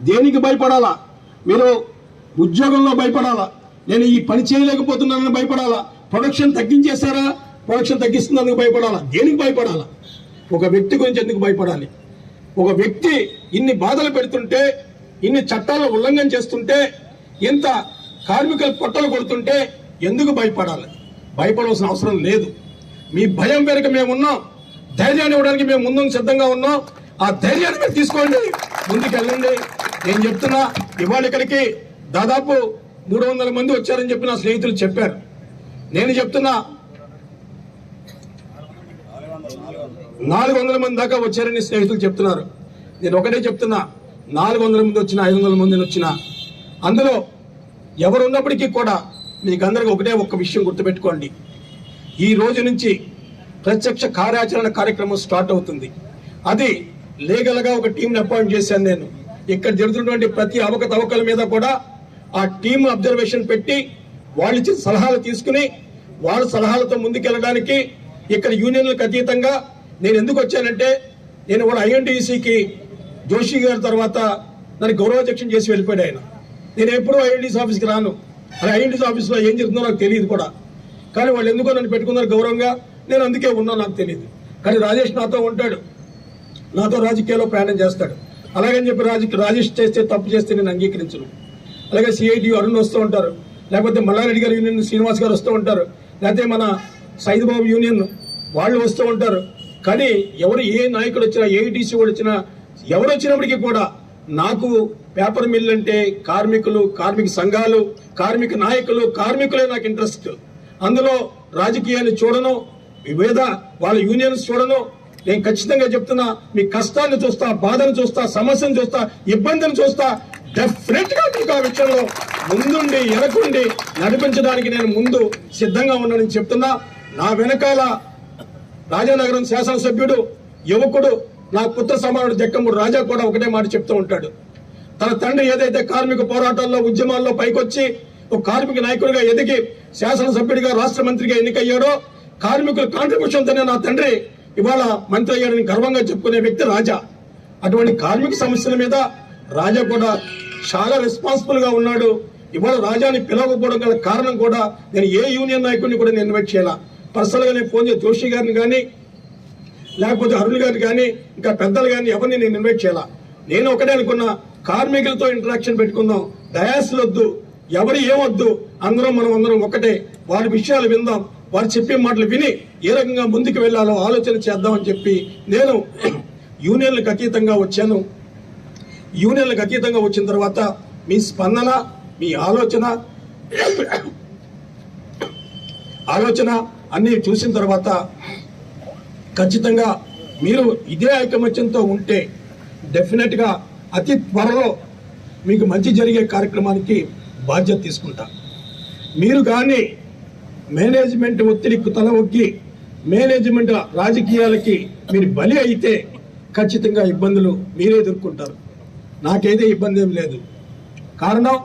దేనికి భయపడాలా? మీరు ఉద్యోగంలో భయపడాలా? నేను ఈ పని చేయలేకపోతున్నానని భయపడాలా? Production తగ్గించేశారా, production తగ్గిస్తున్నందుకు భయపడాలా? దేనికి భయపడాలా? ఒక వ్యక్తి గురించి ఎందుకు భయపడాలి? ఒక వ్యక్తి ఇన్ని బాధలు పెడుతుంటే, ఇన్ని చట్టాలను ఉల్లంఘన చేస్తుంటే, ఇంత కార్మికుల పొట్టలు కొడుతుంటే ఎందుకు భయపడాలి? భయపడవలసిన అవసరం లేదు. మీ భయం వెనుక మేము ఉన్నాం, ధైర్యాన్ని ఇవ్వడానికి మేము ముందు సిద్ధంగా ఉన్నాం. ఆ ధైర్యాన్ని మీరు తీసుకోండి, ముందుకెళ్ళండి. నేను చెప్తున్నా, ఇవాళ ఇక్కడికి దాదాపు 300 మంది వచ్చారని చెప్పి నా స్నేహితులు చెప్పారు. నేను చెప్తున్నా 400 మంది దాకా వచ్చారని స్నేహితులు చెప్తున్నారు. నేను ఒకటే చెప్తున్నా, 400 మంది వచ్చినా 500 మంది వచ్చినా అందులో ఎవరున్నప్పటికీ కూడా మీకు అందరికీ ఒకటే ఒక్క విషయం గుర్తుపెట్టుకోండి. ఈ రోజు నుంచి ప్రత్యక్ష కార్యాచరణ కార్యక్రమం స్టార్ట్ అవుతుంది. అది లీగల్ గా ఒక టీంని అపాయింట్ చేశాను నేను. ఇక్కడ జరుగుతున్నటువంటి ప్రతి అవకతవకల మీద కూడా ఆ టీం అబ్జర్వేషన్ పెట్టి వాళ్ళు ఇచ్చిన సలహాలు తీసుకుని వాళ్ళ సలహాలతో ముందుకెళ్ళడానికి ఇక్కడ యూనియన్లకు అతీతంగా నేను ఎందుకు వచ్చానంటే, నేను వాళ్ళ ఐఎన్టీసీకి జోషి గారి తర్వాత నన్ను గౌరవాధ్యక్షం చేసి వెళ్ళిపోయాడు ఆయన. నేను ఎప్పుడూ ఐఎన్టీసీ ఆఫీస్కి రాను, అది ఐఎన్టీసీ ఆఫీస్లో ఏం జరుగుతుందో నాకు తెలియదు కూడా. కానీ వాళ్ళు ఎందుకో నన్ను పెట్టుకున్నారు గౌరవంగా, నేను అందుకే ఉన్నా, నాకు తెలియదు. కానీ రాజేష్ నాతో ఉంటాడు, నాతో రాజకీయాల్లో ప్రయాణం చేస్తాడు. అలాగని చెప్పి రాజేష్ చేస్తే తప్పు చేస్తే నేను అంగీకరించను. అలాగే సిఐటి అరుణ్ వస్తూ ఉంటారు, లేకపోతే మల్లారెడ్డి గారి యూనియన్ శ్రీనివాస్ గారు వస్తూ ఉంటారు, లేకపోతే మన సైద్ బాబు యూనియన్ వాళ్ళు వస్తూ ఉంటారు. కానీ ఎవరు ఏ నాయకుడు వచ్చినా, ఏఐటీసీ వాడు వచ్చినా, ఎవరు వచ్చినప్పటికీ కూడా నాకు పేపర్ మిల్ అంటే కార్మికులు, కార్మిక సంఘాలు, కార్మిక నాయకులు, కార్మికులే నాకు ఇంట్రెస్ట్. అందులో రాజకీయాన్ని చూడను, వివిధ వాళ్ళ యూనియన్స్ చూడను. నేను ఖచ్చితంగా చెప్తున్నా, మీ కష్టాన్ని చూస్తా, బాధను చూస్తా, సమస్యను చూస్తా, ఇబ్బందిని చూస్తా. డెఫినెట్ గా మీకు ఆ విషయంలో ముందుండి ఎనకుండి నడిపించడానికి నేను ముందు సిద్ధంగా ఉన్నానని చెప్తున్నా. నా వెనకాల రాజానగరం శాసనసభ్యుడు, యువకుడు, నా పుత్ర సమానుడు జక్కమ్మూడి రాజా కూడా ఒకటే మాట చెప్తూ ఉంటాడు. తన తండ్రి ఏదైతే కార్మిక పోరాటాల్లో ఉద్యమాల్లో పైకొచ్చి ఒక కార్మిక నాయకుడిగా ఎదిగి శాసనసభ్యుడిగా రాష్ట్ర మంత్రిగా ఎన్నికయ్యాడో కార్మికుల కాంట్రిబ్యూషన్ తోనే నా తండ్రి ఇవాళ మంత్రి అయ్యాడని గర్వంగా చెప్పుకునే వ్యక్తి రాజా. అటువంటి కార్మిక సమస్యల మీద రాజా కూడా చాలా రెస్పాన్సిబుల్ గా ఉన్నాడు. ఇవాళ రాజాని పిలవకపోవడం గల కారణం కూడా నేను ఏ యూనియన్ నాయకుడిని కూడా నేను ఇన్వైట్ చేయాల. పర్సనల్ గా నేను ఫోన్ చేసి జోషి గారిని కానీ లేకపోతే అరుణ్ గారిని కానీ ఇంకా పెద్దలు కానీ ఎవరిని నేను ఇన్వైట్ చేయాల. నేను ఒకటే అనుకున్నా, కార్మికులతో ఇంటరాక్షన్ పెట్టుకుందాం, డయాస్లు వద్దు, ఎవరు ఏమొద్దు, అందరం ఒకటే, వారి విషయాలు విందాం, వారు చెప్పే మాటలు విని ఏ రకంగా ముందుకు వెళ్లాలో ఆలోచన చేద్దామని చెప్పి నేను యూనియన్లకు అతీతంగా వచ్చాను. యూనియన్లకు అతీతంగా వచ్చిన తర్వాత మీ స్పందన, మీ ఆలోచన అన్ని చూసిన తర్వాత ఖచ్చితంగా మీరు ఇదే ఐకమత్యంతో ఉంటే డెఫినెట్ గా అతి త్వరలో మీకు మంచి జరిగే కార్యక్రమానికి బాధ్యత తీసుకుంటా. మీరు కానీ మేనేజ్మెంట్ ఒత్తిడికి తల ఒగ్గి మేనేజ్మెంట్ రాజకీయాలకి మీరు బలి అయితే ఖచ్చితంగా ఇబ్బందులు మీరే ఎదుర్కొంటారు. నాకైతే ఇబ్బంది ఏం లేదు. కారణం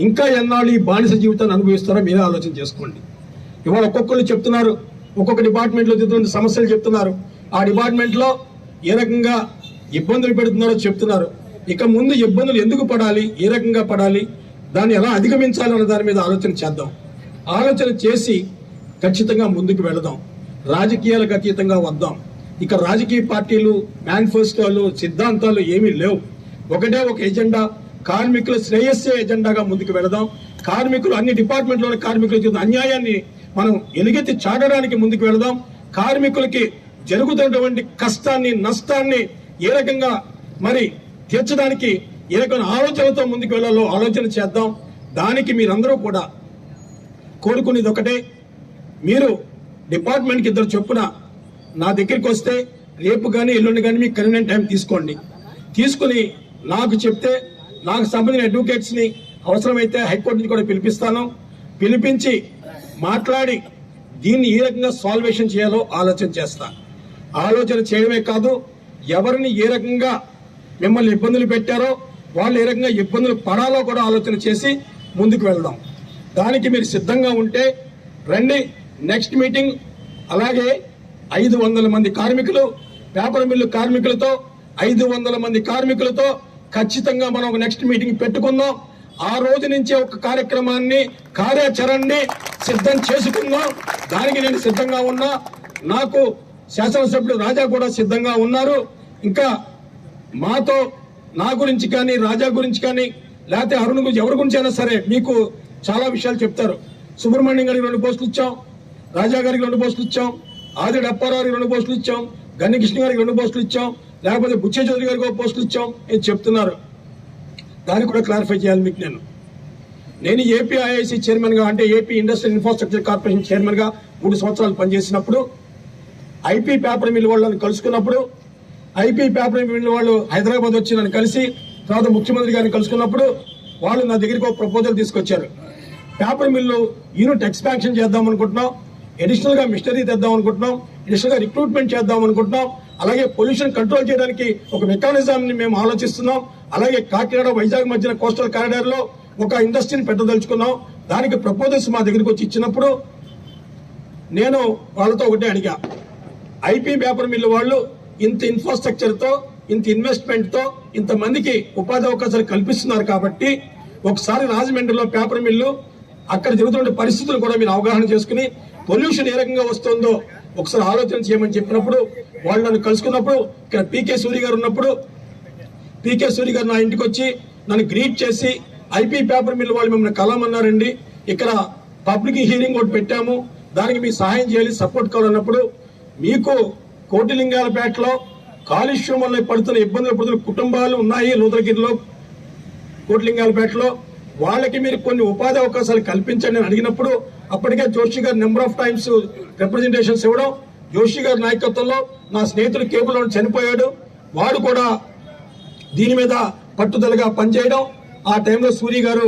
ఇంకా ఎన్నాళ్ళు ఈ బానిస జీవితాన్ని అనుభవిస్తారో మీరే ఆలోచన చేసుకోండి. ఇవాళ ఒక్కొక్కరు చెప్తున్నారు, ఒక్కొక్క డిపార్ట్మెంట్లో చెప్తున్న సమస్యలు చెప్తున్నారు, ఆ డిపార్ట్మెంట్లో ఏ రకంగా ఇబ్బందులు పెడుతున్నారో చెప్తున్నారు. ఇక ముందు ఇబ్బందులు ఎందుకు పడాలి, ఏ రకంగా పడాలి, దాన్ని ఎలా అధిగమించాలి అన్న దాని మీద ఆలోచన చేద్దాం. ఆలోచన చేసి ఖచ్చితంగా ముందుకు వెళదాం. రాజకీయాలకు అతీతంగా వద్దాం. ఇక రాజకీయ పార్టీలు, మేనిఫెస్టోలు, సిద్ధాంతాలు ఏమీ లేవు. ఒకటే ఒక ఎజెండా, కార్మికుల శ్రేయస్సే ఎజెండాగా ముందుకు వెళదాం. కార్మికులు అన్ని డిపార్ట్మెంట్లోని కార్మికుల చేసిన అన్యాయాన్ని మనం ఎలుగెత్తి చాటడానికి ముందుకు వెళదాం. కార్మికులకి జరుగుతున్నటువంటి కష్టాన్ని, నష్టాన్ని ఏ రకంగా మరి తీర్చడానికి ఏ రకమైన ఆలోచనతో ముందుకు వెళ్లాలో ఆలోచన చేద్దాం. దానికి మీరందరూ కూడా కోరుకునేది ఒకటే, మీరు డిపార్ట్మెంట్కి 2 చొప్పున నా దగ్గరికి వస్తే రేపు కానీ ఎల్లుండి కానీ మీకు కన్వీనియంట్ టైం తీసుకోండి. తీసుకుని నాకు చెప్తే నాకు సంబంధించిన అడ్వకేట్స్ ని అవసరమైతే హైకోర్టు నుంచి కూడా పిలిపిస్తాను. పిలిపించి మాట్లాడి దీన్ని ఏ రకంగా సాల్వేషన్ చేయాలో ఆలోచన చేస్తా. ఆలోచన చేయడమే కాదు, ఎవరిని ఏ రకంగా మిమ్మల్ని ఇబ్బందులు పెట్టారో వాళ్ళు ఏ రకంగా ఇబ్బందులు పడాలో కూడా ఆలోచన చేసి ముందుకు వెళ్దాం. దానికి మీరు సిద్ధంగా ఉంటే రండి. నెక్స్ట్ మీటింగ్ అలాగే 500 మంది కార్మికులు, పేపర్ మిల్లు కార్మికులతో 500 మంది కార్మికులతో ఖచ్చితంగా మనం ఒక నెక్స్ట్ మీటింగ్ పెట్టుకుందాం. ఆ రోజు నుంచే ఒక కార్యక్రమాన్ని, కార్యాచరణని సిద్ధం చేసుకుందాం. దానికి నేను సిద్ధంగా ఉన్నా. నాకు శాసనసభ్యుడు రాజా కూడా సిద్ధంగా ఉన్నారు. ఇంకా మాతో నా గురించి కానీ, రాజా గురించి కానీ, లేకపోతే అరుణ్ గురించి, ఎవరి గురించి అయినా సరే మీకు చాలా విషయాలు చెప్తారు. సుబ్రహ్మణ్యం గారికి 2 పోస్టులు ఇచ్చాం, రాజా గారికి 2 పోస్టులు ఇచ్చాం, ఆదిరెడ్డి అప్పారావు గారికి 2 పోస్టులు ఇచ్చాం, గన్ని కృష్ణ గారికి 2 పోస్టులు ఇచ్చాం, లేకపోతే బుచ్చే చౌదరి గారికి 1 పోస్టులు ఇచ్చాం అని చెప్తున్నారు. దాన్ని కూడా క్లారిఫై చేయాలి మీకు. నేను ఏపీ ఐఐసి చైర్మన్ గా, అంటే AP industrial infrastructure corporation chairman గా 3 సంవత్సరాలు పనిచేసినప్పుడు ఐపీ పేపర్ మిల్ వాళ్ళని కలుసుకున్నప్పుడు, ఐపీ పేపర్ మిల్ వాళ్ళు హైదరాబాద్ వచ్చి నన్ను కలిసి తర్వాత ముఖ్యమంత్రి గారిని కలుసుకున్నప్పుడు వాళ్ళు నా దగ్గరికి ఒక ప్రపోజల్ తీసుకొచ్చారు. పేపర్ మిల్లు యూనిట్ ఎక్స్పాన్షన్ చేద్దాం అనుకుంటున్నాం, అడిషనల్ గా మిషనరీ తెద్దాం అనుకుంటున్నాం, అడిషనల్ గా రిక్రూట్మెంట్ చేద్దాం అనుకుంటున్నాం, అలాగే పొల్యూషన్ కంట్రోల్ చేయడానికి ఒక మెకానిజం ని మేము ఆలోచిస్తున్నాం, అలాగే కాకినాడ వైజాగ్ మధ్యన కోస్టల్ కారిడార్ లో ఒక ఇండస్ట్రీని పెట్టదలుచుకున్నాం. దానికి ప్రపోజల్స్ మా దగ్గరికి వచ్చి ఇచ్చినప్పుడు నేను వాళ్ళతో ఒకటే అడిగా, ఐపీ పేపర్ మిల్లు వాళ్ళు ఇంత ఇన్ఫ్రాస్ట్రక్చర్ తో, ఇంత ఇన్వెస్ట్మెంట్ తో ఇంతమందికి ఉపాధి అవకాశాలు కల్పిస్తున్నారు కాబట్టి ఒకసారి రాజమండ్రిలో పేపర్ మిల్లు అక్కడ జరుగుతున్న పరిస్థితులు కూడా మీరు అవగాహన చేసుకుని పొల్యూషన్ ఏ రకంగా వస్తుందో ఒకసారి ఆలోచన చేయమని చెప్పినప్పుడు వాళ్ళు నన్ను కలుసుకున్నప్పుడు, ఇక్కడ పీకే సూరి గారు ఉన్నప్పుడు పీకే సూరి గారు నా ఇంటికి వచ్చి నన్ను గ్రీట్ చేసి ఐపీ పేపర్ మిల్ వాళ్ళు మిమ్మల్ని కలవమన్నారండి, ఇక్కడ పబ్లిక్ హీరింగ్ ఒకటి పెట్టాము, దానికి మీ సహాయం చేయాలి, సపోర్ట్ కావాలన్నప్పుడు మీకు కోటిలింగాలపేటలో కాలుష్యం వల్ల పడుతున్న ఇబ్బందులు పడుతున్న కుటుంబాలు ఉన్నాయి లూదరగిరిలో, కోటిలింగాలపేటలో, వాళ్ళకి మీరు కొన్ని ఉపాధి అవకాశాలు కల్పించండి అని అడిగినప్పుడు అప్పటికే జోషి గారు నెంబర్ ఆఫ్ టైమ్స్ రిప్రజెంటేషన్స్ ఇవ్వడం, జోషి గారి నాయకత్వంలో నా స్నేహితుడు కేబుల్ చనిపోయాడు, వాడు కూడా దీని మీద పట్టుదలగా పనిచేయడం, ఆ టైంలో సూరి గారు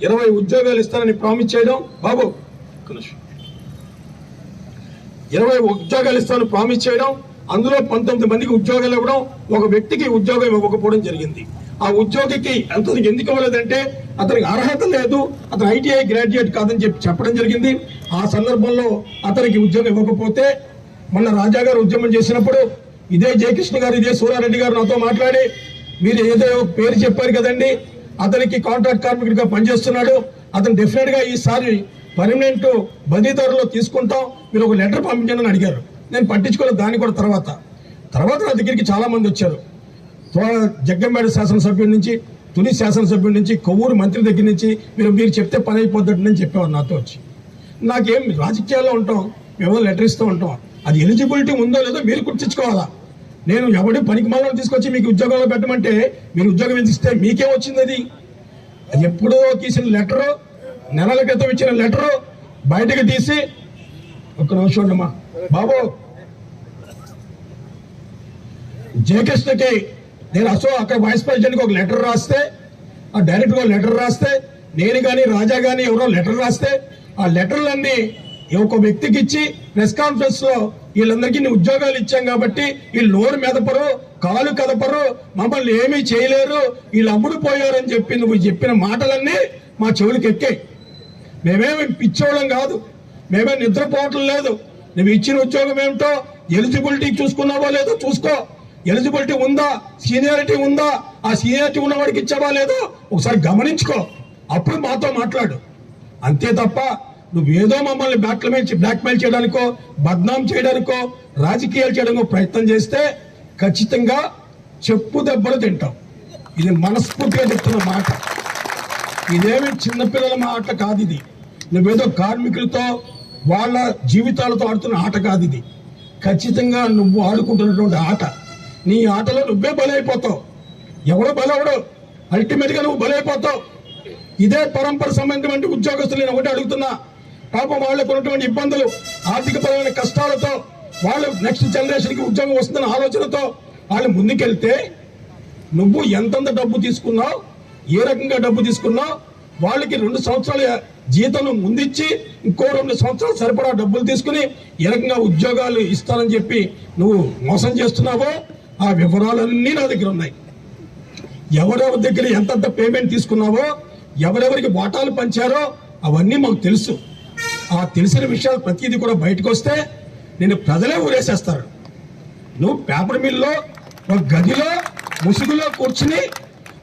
20 ఉద్యోగాలు ఇస్తారని ప్రామిస్ చేయడం, బాబు 20 ఉద్యోగాలు ఇస్తారని ప్రామిస్ చేయడం, అందులో 19 మందికి ఉద్యోగాలు ఇవ్వడం, ఒక వ్యక్తికి ఉద్యోగం ఇవ్వకపోవడం జరిగింది. ఆ ఉద్యోగికి అతనికి ఎందుకు ఇవ్వలేదంటే అతనికి అర్హత లేదు, అతను ఐటీఐ గ్రాడ్యుయేట్ కాదని చెప్పడం జరిగింది. ఆ సందర్భంలో అతనికి ఉద్యోగం ఇవ్వకపోతే మొన్న రాజా గారు ఉద్యమం చేసినప్పుడు ఇదే జయకృష్ణ గారు, ఇదే సూరారెడ్డి గారు నాతో మాట్లాడి, మీరు ఏదో పేరు చెప్పారు కదండి, అతనికి కాంట్రాక్ట్ కార్మికుడిగా పనిచేస్తున్నాడు, అతను డెఫినెట్ గా ఈసారి పర్మనెంట్ బదిలీదారులో తీసుకుంటాం, మీరు ఒక లెటర్ పంపించండి అని అడిగారు. నేను పట్టించుకోలేదు. దాని కూడా తర్వాత నా దగ్గరికి చాలా మంది వచ్చారు. జగ్గంపేట శాసనసభ్యుడి నుంచి, తుని శాసనసభ్యుడి నుంచి, కొవ్వూరు మంత్రి దగ్గర నుంచి మీరు చెప్తే పని అయిపోద్దని చెప్పేవారు నాతో వచ్చి. నాకేం రాజకీయాల్లో ఉంటాం, మేము లెటర్ ఇస్తూ ఉంటాం, అది ఎలిజిబిలిటీ ఉందో లేదో మీరు గుర్తించుకోవాలా. నేను ఎవడి పనికి మళ్ళీ తీసుకొచ్చి మీకు ఉద్యోగంలో పెట్టమంటే మీరు ఉద్యోగం ఎందుకు ఇస్తే మీకేం వచ్చింది? అది ఎప్పుడో తీసిన లెటరు, నెలల క్రితం ఇచ్చిన లెటరు బయటకు తీసి, ఒక్క నిమిషం ఉండమ్మా బాబు, జయకృష్ణకి నేను అక్కడ వైస్ ప్రెసిడెంట్కి ఒక లెటర్ రాస్తే, ఆ డైరెక్టర్ ఒక లెటర్ రాస్తే, నేను కానీ రాజా కానీ ఎవరో లెటర్ రాస్తే, ఆ లెటర్లన్నీ ఒక వ్యక్తికి ఇచ్చి ప్రెస్ కాన్ఫరెన్స్ లో వీళ్ళందరికీ ఉద్యోగాలు ఇచ్చాం కాబట్టి వీళ్ళు నోరు మెదపరు, కాలు కదపరు, మమ్మల్ని ఏమీ చేయలేరు, వీళ్ళు అమ్ముడు పోయారని చెప్పి నువ్వు చెప్పిన మాటలన్నీ మా చెవులకు ఎక్కాయి. మేమేమి పిచ్చోళ్ళం కాదు, మేమే నిద్రపోవటం లేదు. నువ్వు ఇచ్చిన ఉద్యోగం ఏమిటో ఎలిజిబిలిటీ చూసుకున్నావో లేదో చూసుకో. ఎలిజిబిలిటీ ఉందా, సీనియారిటీ ఉందా, ఆ సీనియారిటీ ఉన్నవాడికి ఇచ్చావా లేదో ఒకసారి గమనించుకో, అప్పుడు మాతో మాట్లాడు. అంతే తప్ప నువ్వేదో మమ్మల్ని బ్లాక్మెయిల్ చేయడానికో, బద్నాం చేయడానికో, రాజకీయాలు చేయడానికో ప్రయత్నం చేస్తే ఖచ్చితంగా చెప్పు దెబ్బలు తింటాం. ఇది మనస్ఫూర్తిగా చెప్తున్న మాట, ఇదేమి చిన్నపిల్లల మాట కాదు. ఇది నువ్వేదో కార్మికులతో వాళ్ళ జీవితాలతో ఆడుతున్న ఆట కాదు. ఇది ఖచ్చితంగా నువ్వు ఆడుకుంటున్నటువంటి ఆట. నీ ఆటలో నువ్వే బలైపోతావు, ఎవడో బలవడు, అల్టిమేట్ గా నువ్వు బలైపోతావు. ఇదే పరంపర సంబంధమైన ఉద్యోగస్తులు నేను ఒకటి అడుగుతున్నా, పాపం వాళ్ళకు ఉన్నటువంటి ఇబ్బందులు, ఆర్థిక పరమైన కష్టాలతో వాళ్ళు నెక్స్ట్ జనరేషన్ కి ఉద్యోగం వస్తుందన్న ఆలోచనతో వాళ్ళు ముందుకెళ్తే నువ్వు ఎంతంత డబ్బు తీసుకున్నావు, ఏ రకంగా డబ్బు తీసుకున్నావు, వాళ్ళకి 2 సంవత్సరాల జీతం ముందిచ్చి ఇంకో 2 సంవత్సరాలు సరిపడా డబ్బులు తీసుకుని ఏ రకంగా ఉద్యోగాలు ఇస్తానని చెప్పి నువ్వు మోసం చేస్తున్నావో ఆ వివరాలన్నీ నా దగ్గర ఉన్నాయి. ఎవరెవరి దగ్గర ఎంతంత పేమెంట్ తీసుకున్నావో, ఎవరెవరికి వాటాలు పంచారో అవన్నీ మాకు తెలుసు. ఆ తెలిసిన విషయాలు ప్రతిదీ కూడా బయటకు వస్తే నేను ప్రజలే ఊరేసేస్తారు. నువ్వు పేపర్ మిల్లో ఒక గదిలో ముసుగులో కూర్చుని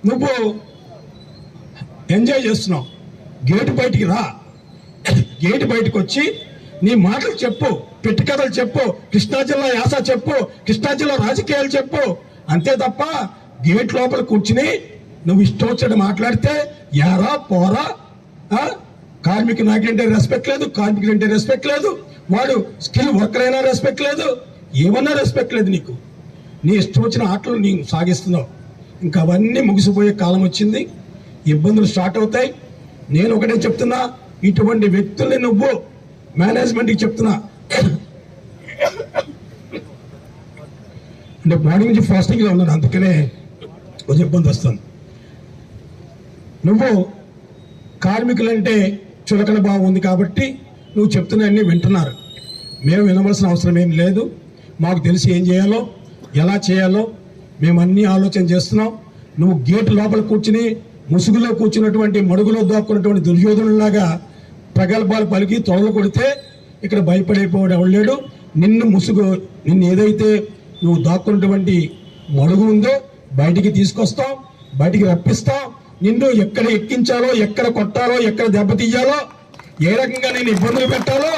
నువ్వు ఎంజాయ్ చేస్తున్నావు. గేటు బయటికి రా, గేటు బయటకు వచ్చి నీ మాటలు చెప్పు, పెట్టి కథలు చెప్పు, కృష్ణా జిల్లా యాస చెప్పు, కృష్ణా జిల్లా రాజకీయాలు చెప్పు. అంతే తప్ప గేట్ లోపల కూర్చుని నువ్వు ఇష్టం వచ్చాడు మాట్లాడితే యారా పోరా, కార్మిక నాయకులంటే రెస్పెక్ట్ లేదు, కార్మికులంటే రెస్పెక్ట్ లేదు, వాడు స్కిల్ వర్కర్ అయినా రెస్పెక్ట్ లేదు, ఏమన్నా రెస్పెక్ట్ లేదు. నీకు నీ ఇష్టం వచ్చిన ఆటలు నీకు సాగిస్తున్నావు. ఇంకా అవన్నీ ముగిసిపోయే కాలం వచ్చింది, ఇబ్బందులు స్టార్ట్ అవుతాయి. నేను ఒకటే చెప్తున్నా, ఇటువంటి వ్యక్తుల్ని నువ్వు మేనేజ్మెంట్కి చెప్తున్నా, అంటే మార్నింగ్ నుంచి ఫాస్టింగ్ లో ఉన్నాను, అందుకనే కొంచెం ఇబ్బంది వస్తుంది. నువ్వు కార్మికులంటే చులకన భావం ఉంది కాబట్టి నువ్వు చెప్తున్నవన్నీ వింటున్నారు. మేము వినవలసిన అవసరం ఏం లేదు. మాకు తెలిసి ఏం చేయాలో, ఎలా చేయాలో మేము అన్ని ఆలోచన చేస్తున్నాం. నువ్వు గేటు లోపల కూర్చుని ముసుగులో కూర్చున్నటువంటి, మడుగులో దాక్కున్నటువంటి దుర్యోధనులాగా ప్రగల్భాలు పలికి తొడలు కొడితే ఇక్కడ భయపడైపోయాడు ఎవడు లేడు. నిన్ను ఏదైతే నువ్వు దాక్కున్నటువంటి మడుగు ఉందో బయటికి తీసుకొస్తాం, బయటికి రప్పిస్తాం. నిన్ను ఎక్కడ ఎక్కించాలో, ఎక్కడ కొట్టాలో, ఎక్కడ దెబ్బతీయాలో, ఏ రకంగా నేను ఇబ్బందులు పెట్టాలో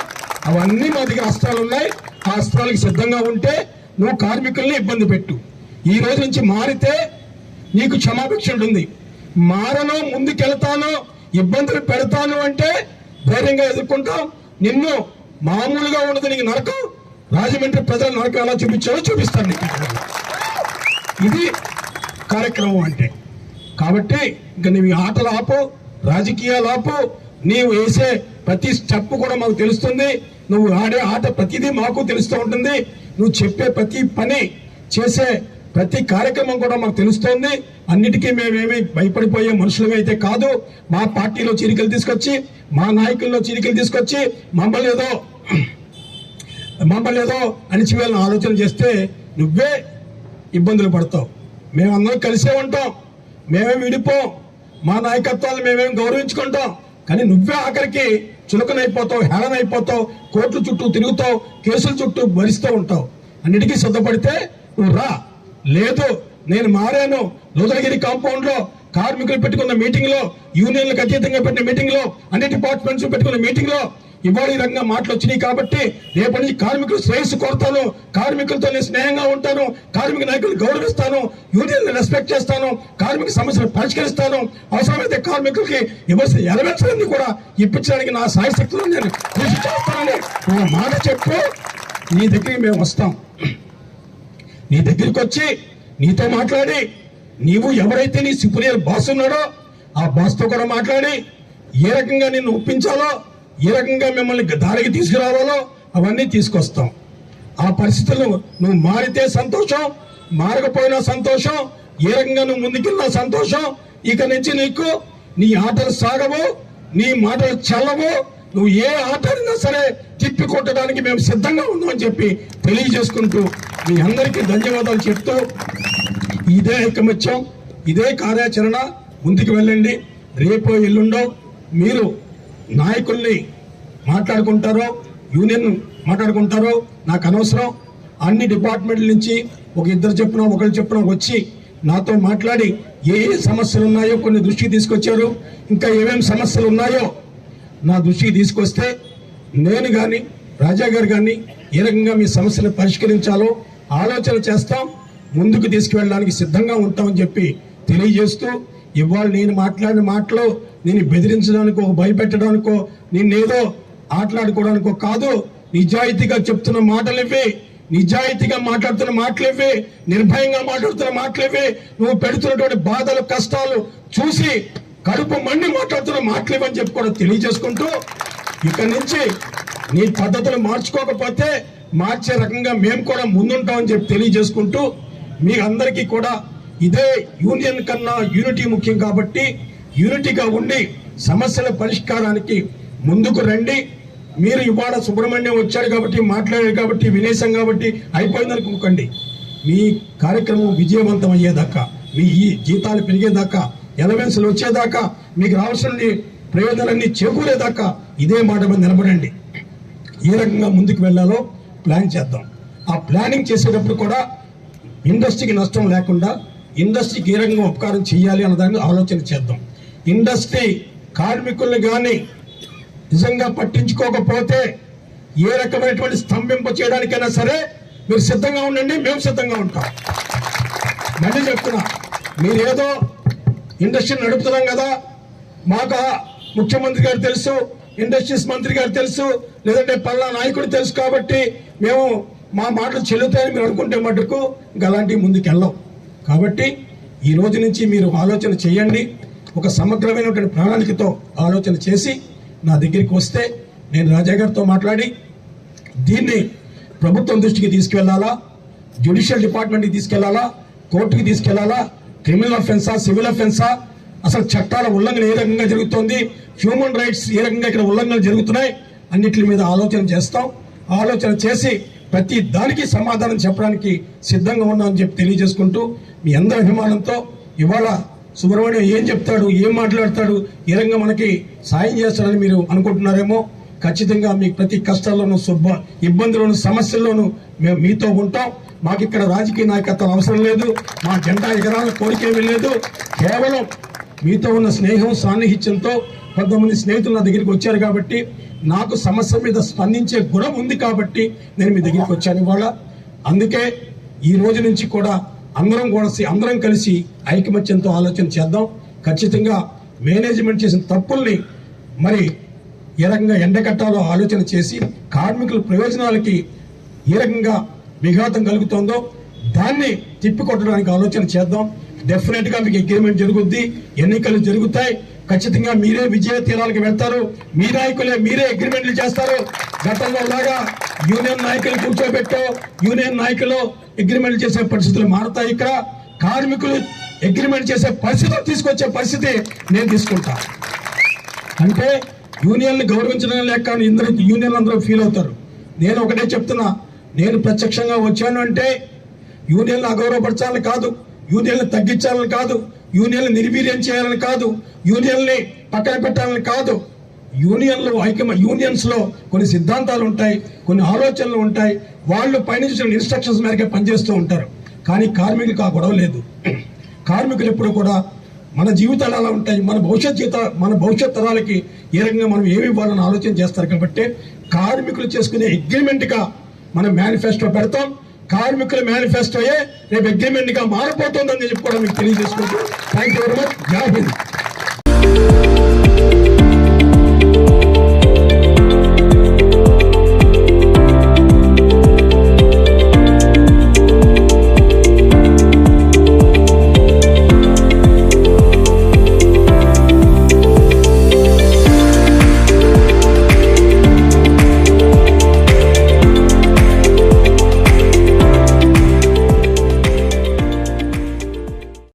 అవన్నీ మా దగ్గర అస్త్రాలు ఉన్నాయి. ఆ అస్త్రాలకు సిద్ధంగా ఉంటే నువ్వు కార్మికుల్ని ఇబ్బంది పెట్టు. ఈ రోజు నుంచి మారితే నీకు క్షమాభిక్ష ఉంటుంది. మారను, ముందుకెళ్తాను, ఇబ్బందులు పెడతాను అంటే ధైర్యంగా ఎదుర్కొంటాం. నిన్ను మామూలుగా ఉండదు నీకు నరకం. రాజమండ్రి ప్రజలు నరకం ఎలా చూపించాలో చూపిస్తాను నీకు. ఇది కార్యక్రమం అంటే. కాబట్టి ఇంకా నీవు ఆటలు ఆపు, రాజకీయాలు ఆపు. నీవు వేసే ప్రతి స్టెప్ కూడా మాకు తెలుస్తుంది. నువ్వు ఆడే ఆట ప్రతిదీ మాకు తెలుస్తూ ఉంటుంది. నువ్వు చెప్పే ప్రతి పని, చేసే ప్రతి కార్యక్రమం కూడా మాకు తెలుస్తోంది. అన్నిటికీ మేమేమి భయపడిపోయే మనుషులమే అయితే కాదు. మా పార్టీలో చీలికలు తీసుకొచ్చి, మా నాయకుల్లో చీలికలు తీసుకొచ్చి మమ్మల్ని ఏదో అణిచివేయాలని ఆలోచన చేస్తే నువ్వే ఇబ్బందులు పడతావు. మేమందరం కలిసే ఉంటాం. మేమేం విడిపోం, మా నాయకత్వాన్ని మేమేం గౌరవించుకుంటాం. కానీ నువ్వే ఆఖరికి చులకనైపోతావు, హేళనైపోతావు, కోర్టుల చుట్టూ తిరుగుతావు, కేసుల చుట్టూ భరిస్తూ ఉంటావు. అన్నిటికీ సిద్ధపడితే నువ్వు రా. లేదు నేను మారాను, లోదలగిరి కాంపౌండ్ లో కార్మికులు పెట్టుకున్న మీటింగ్ లో, యూనియన్లకు అతీతంగా పెట్టిన మీటింగ్ లో, అన్ని డిపార్ట్మెంట్స్ పెట్టుకున్న మీటింగ్ లో ఇవాళ ఈ రంగం మాటలు వచ్చినాయి కాబట్టి రేపటి నుంచి కార్మికులు శ్రేయస్సు కోరుతాను, కార్మికులతో నేను స్నేహంగా ఉంటాను, కార్మిక నాయకులు గౌరవిస్తాను, యూనియన్ రెస్పెక్ట్ చేస్తాను, కార్మిక సమస్యలు పరిష్కరిస్తాను, అవసరమైతే కార్మికులకి ఇవ్వాల్సిన ఎలవెన్స్లన్నీ కూడా ఇప్పించడానికి నా సాయశక్తులు నేను కృషి చేస్తానని ఒక మాట చెప్పు. నీ దగ్గరికి మేము వస్తాం. నీ దగ్గరికి వచ్చి నీతో మాట్లాడి, నీవు ఎవరైతే నీ సుపీరియర్ బాస్ ఉన్నాడో ఆ బాస్తో కూడా మాట్లాడి ఏ రకంగా నిన్ను ఒప్పించాలో, ఏ రకంగా మిమ్మల్ని దారికి తీసుకురావాలో అవన్నీ తీసుకొస్తాం. ఆ పరిస్థితులు నువ్వు మారితే సంతోషం, మారకపోయినా సంతోషం, ఏ రకంగా నువ్వు ముందుకెళ్ళినా సంతోషం. ఇక నుంచి నీకు నీ ఆటలు సాగవు, నీ మాటలు చల్లవు. నువ్వు ఏ ఆట అయినా సరే తిప్పి కొట్టడానికి మేము సిద్ధంగా ఉన్నామని చెప్పి తెలియజేసుకుంటూ మీ అందరికీ ధన్యవాదాలు చెప్తూ ఇదే ఐకమత్యం, ఇదే కార్యాచరణ ముందుకు వెళ్ళండి. రేపో ఎల్లుండో మీరు నాయకుల్ని మాట్లాడుకుంటారో, యూనియన్ మాట్లాడుకుంటారో నాకు అనవసరం. అన్ని డిపార్ట్మెంట్ల నుంచి ఒక ఇద్దరు చెప్పున ఒకరు చెప్పున వచ్చి నాతో మాట్లాడి ఏ ఏ సమస్యలు ఉన్నాయో కొన్ని దృష్టికి తీసుకొచ్చారు, ఇంకా ఏమేమి సమస్యలు ఉన్నాయో నా దృష్టికి తీసుకొస్తే నేను కానీ రాజా గారు కానీ ఏ రకంగా మీ సమస్యలు పరిష్కరించాలో ఆలోచన చేస్తాం, ముందుకు తీసుకువెళ్ళడానికి సిద్ధంగా ఉంటామని చెప్పి తెలియజేస్తూ ఇవాళ నేను మాట్లాడిన మాటలు నేను బెదిరించడానికో, భయపెట్టడానికో, నిన్నేదో ఆటలాడుకోవడానికో కాదు. నిజాయితీగా చెప్తున్న మాటలు ఇవి, నిజాయితీగా మాట్లాడుతున్న మాటలు ఇవి, నిర్భయంగా మాట్లాడుతున్న మాటలు ఇవి. నువ్వు పెడుతున్నటువంటి బాధలు కష్టాలు చూసి కడుపు మండి మాట్లాడుతున్న మాటలు ఇవని చెప్పి కూడా తెలియజేసుకుంటూ ఇక్కడి నుంచి నీ పద్ధతులు మార్చుకోకపోతే మార్చే రకంగా మేము కూడా ముందుంటామని చెప్పి తెలియజేసుకుంటూ మీ అందరికీ కూడా ఇదే యూనియన్ కన్నా యూనిటీ ముఖ్యం కాబట్టి యూనిటీగా ఉండి సమస్యల పరిష్కారానికి ముందుకు రండి. మీరు ఇవాళ సుబ్రహ్మణ్యం వచ్చాడు కాబట్టి, మాట్లాడారు కాబట్టి, వినేశం కాబట్టి అయిపోయిందనుకోకండి. మీ కార్యక్రమం విజయవంతం అయ్యేదాకా, మీ ఈ జీతాలు పెరిగేదాకా, ఎలవెన్స్లు వచ్చేదాకా, మీకు రావాల్సిన ప్రయోజనాలన్నీ చేకూరేదాకా ఇదే మాట మీద నిలబడండి. ఏ రకంగా ముందుకు వెళ్ళాలో ప్లాన్ చేద్దాం. ఆ ప్లానింగ్ చేసేటప్పుడు కూడా ఇండస్ట్రీకి నష్టం లేకుండా ఇండస్ట్రీకి ఏ రకంగా ఉపకారం చేయాలి అన్నదాన్ని ఆలోచన చేద్దాం. ఇండస్ట్రీ కార్మికుల్ని కానీ నిజంగా పట్టించుకోకపోతే ఏ రకమైనటువంటి స్తంభింప చేయడానికైనా సరే మీరు సిద్ధంగా ఉండండి, మేము సిద్ధంగా ఉంటాం. మళ్ళీ చెప్తున్నా, మీరేదో ఇండస్ట్రీ నడుపుతున్నాం కదా, మాకు ముఖ్యమంత్రి గారు తెలుసు, ఇండస్ట్రీస్ మంత్రి గారు తెలుసు, లేదంటే పల్లా నాయకుడు తెలుసు కాబట్టి మేము మా మాటలు చెల్లుతాయని మీరు అనుకుంటే మటుకు ఇంకా అలాంటివి ముందుకు వెళ్ళాం. కాబట్టి ఈ రోజు నుంచి మీరు ఆలోచన చేయండి. ఒక సమగ్రమైనటువంటి ప్రణాళికతో ఆలోచన చేసి నా దగ్గరికి వస్తే నేను రాజా గారితో మాట్లాడి దీన్ని ప్రభుత్వం దృష్టికి తీసుకెళ్లాలా, జ్యుడిషియల్ డిపార్ట్మెంట్కి తీసుకెళ్లాలా, కోర్టుకి తీసుకెళ్లాలా, క్రిమినల్ అఫెన్సా, సివిల్ అఫెన్సా, అసలు చట్టాల ఉల్లంఘన ఏ రకంగా జరుగుతోంది, హ్యూమన్ రైట్స్ ఏ రకంగా ఇక్కడ ఉల్లంఘనలు జరుగుతున్నాయి, అన్నిటి మీద ఆలోచన చేస్తాం. ఆలోచన చేసి ప్రతి దానికి సమాధానం చెప్పడానికి సిద్ధంగా ఉన్నామని చెప్పి తెలియజేసుకుంటూ మీ అందరి అభిమానంతో ఇవాళ సుబ్రహ్మణ్యం ఏం చెప్తాడు, ఏం మాట్లాడతాడు, ఏ రకంగా మనకి సాయం చేస్తాడని మీరు అనుకుంటున్నారేమో. ఖచ్చితంగా మీకు ప్రతి కష్టాల్లోనూ, ఇబ్బందుల్లోనూ, సమస్యల్లోనూ మేము మీతో ఉంటాం. మాకు ఇక్కడ రాజకీయ నాయకత్వం అవసరం లేదు, మా జెండా ఎగరాల కోరిక ఏమీ లేదు. కేవలం మీతో ఉన్న స్నేహం, సాన్నిహిత్యంతో కొంతమంది స్నేహితులు నా దగ్గరికి వచ్చారు కాబట్టి, నాకు సమస్య మీద స్పందించే గుణం ఉంది కాబట్టి నేను మీ దగ్గరికి వచ్చాను ఇవాళ. అందుకే ఈ రోజు నుంచి కూడా అందరం కలిసి ఐకమత్యంతో ఆలోచన చేద్దాం. ఖచ్చితంగా మేనేజ్మెంట్ చేసిన తప్పుల్ని మరి ఏ రకంగా ఎండకట్టాలో ఆలోచన చేసి కార్మికుల ప్రయోజనాలకి ఏ రకంగా విఘాతం కలుగుతుందో దాన్ని తిప్పికొట్టడానికి ఆలోచన చేద్దాం. డెఫినెట్ గా మీకు అగ్రిమెంట్ జరుగుద్ది, ఎన్నికలు జరుగుతాయి. ఖచ్చితంగా మీరే విజయ తీరాలకు వెళ్తారు, మీ నాయకులే మీరే అగ్రిమెంట్లు చేస్తారు. గతంలో లాగా యూనియన్ నాయకులు కూర్చోబెట్టో, యూనియన్ నాయకులు అగ్రిమెంట్లు చేసే పరిస్థితులు మారుతాయి. ఇక్కడ కార్మికులు అగ్రిమెంట్ చేసే పరిస్థితులు తీసుకొచ్చే పరిస్థితి నేను తీసుకుంటా. అంటే యూనియన్ గౌరవించడం లేక యూనియన్ అందరూ ఫీల్ అవుతారు. నేను ఒకటే చెప్తున్నా, నేను ప్రత్యక్షంగా వచ్చాను అంటే యూనియన్ అగౌరవపరచాలని కాదు, యూనియన్ తగ్గించాలని కాదు, యూనియన్లు నిర్వీర్యం చేయాలని కాదు, యూనియన్ని పక్కన పెట్టాలని కాదు. యూనియన్స్ లో కొన్ని సిద్ధాంతాలు ఉంటాయి, కొన్ని ఆలోచనలు ఉంటాయి. వాళ్ళు పైనుంచి ఇన్స్ట్రక్షన్స్ మేరకే పనిచేస్తూ ఉంటారు. కానీ కార్మికులకు ఆ గొడవ లేదు. కార్మికులు ఎప్పుడు కూడా మన జీవితాలు ఎలా ఉంటాయి, మన భవిష్యత్ తరాలకి ఏ రకంగా మనం ఏమి ఇవ్వాలని ఆలోచన చేస్తారు. కాబట్టి కార్మికులు చేసుకునే అగ్రిమెంట్ గా మనం మేనిఫెస్టో పెడతాం. కార్మికుల మేనిఫెస్టోయే రేపు అగ్రిమెంట్ గా మారిపోతుందని చెప్పి కూడా మీకు తెలియజేసుకుంటూ థ్యాంక్ యూ వెరీ మచ్. జై హింద్.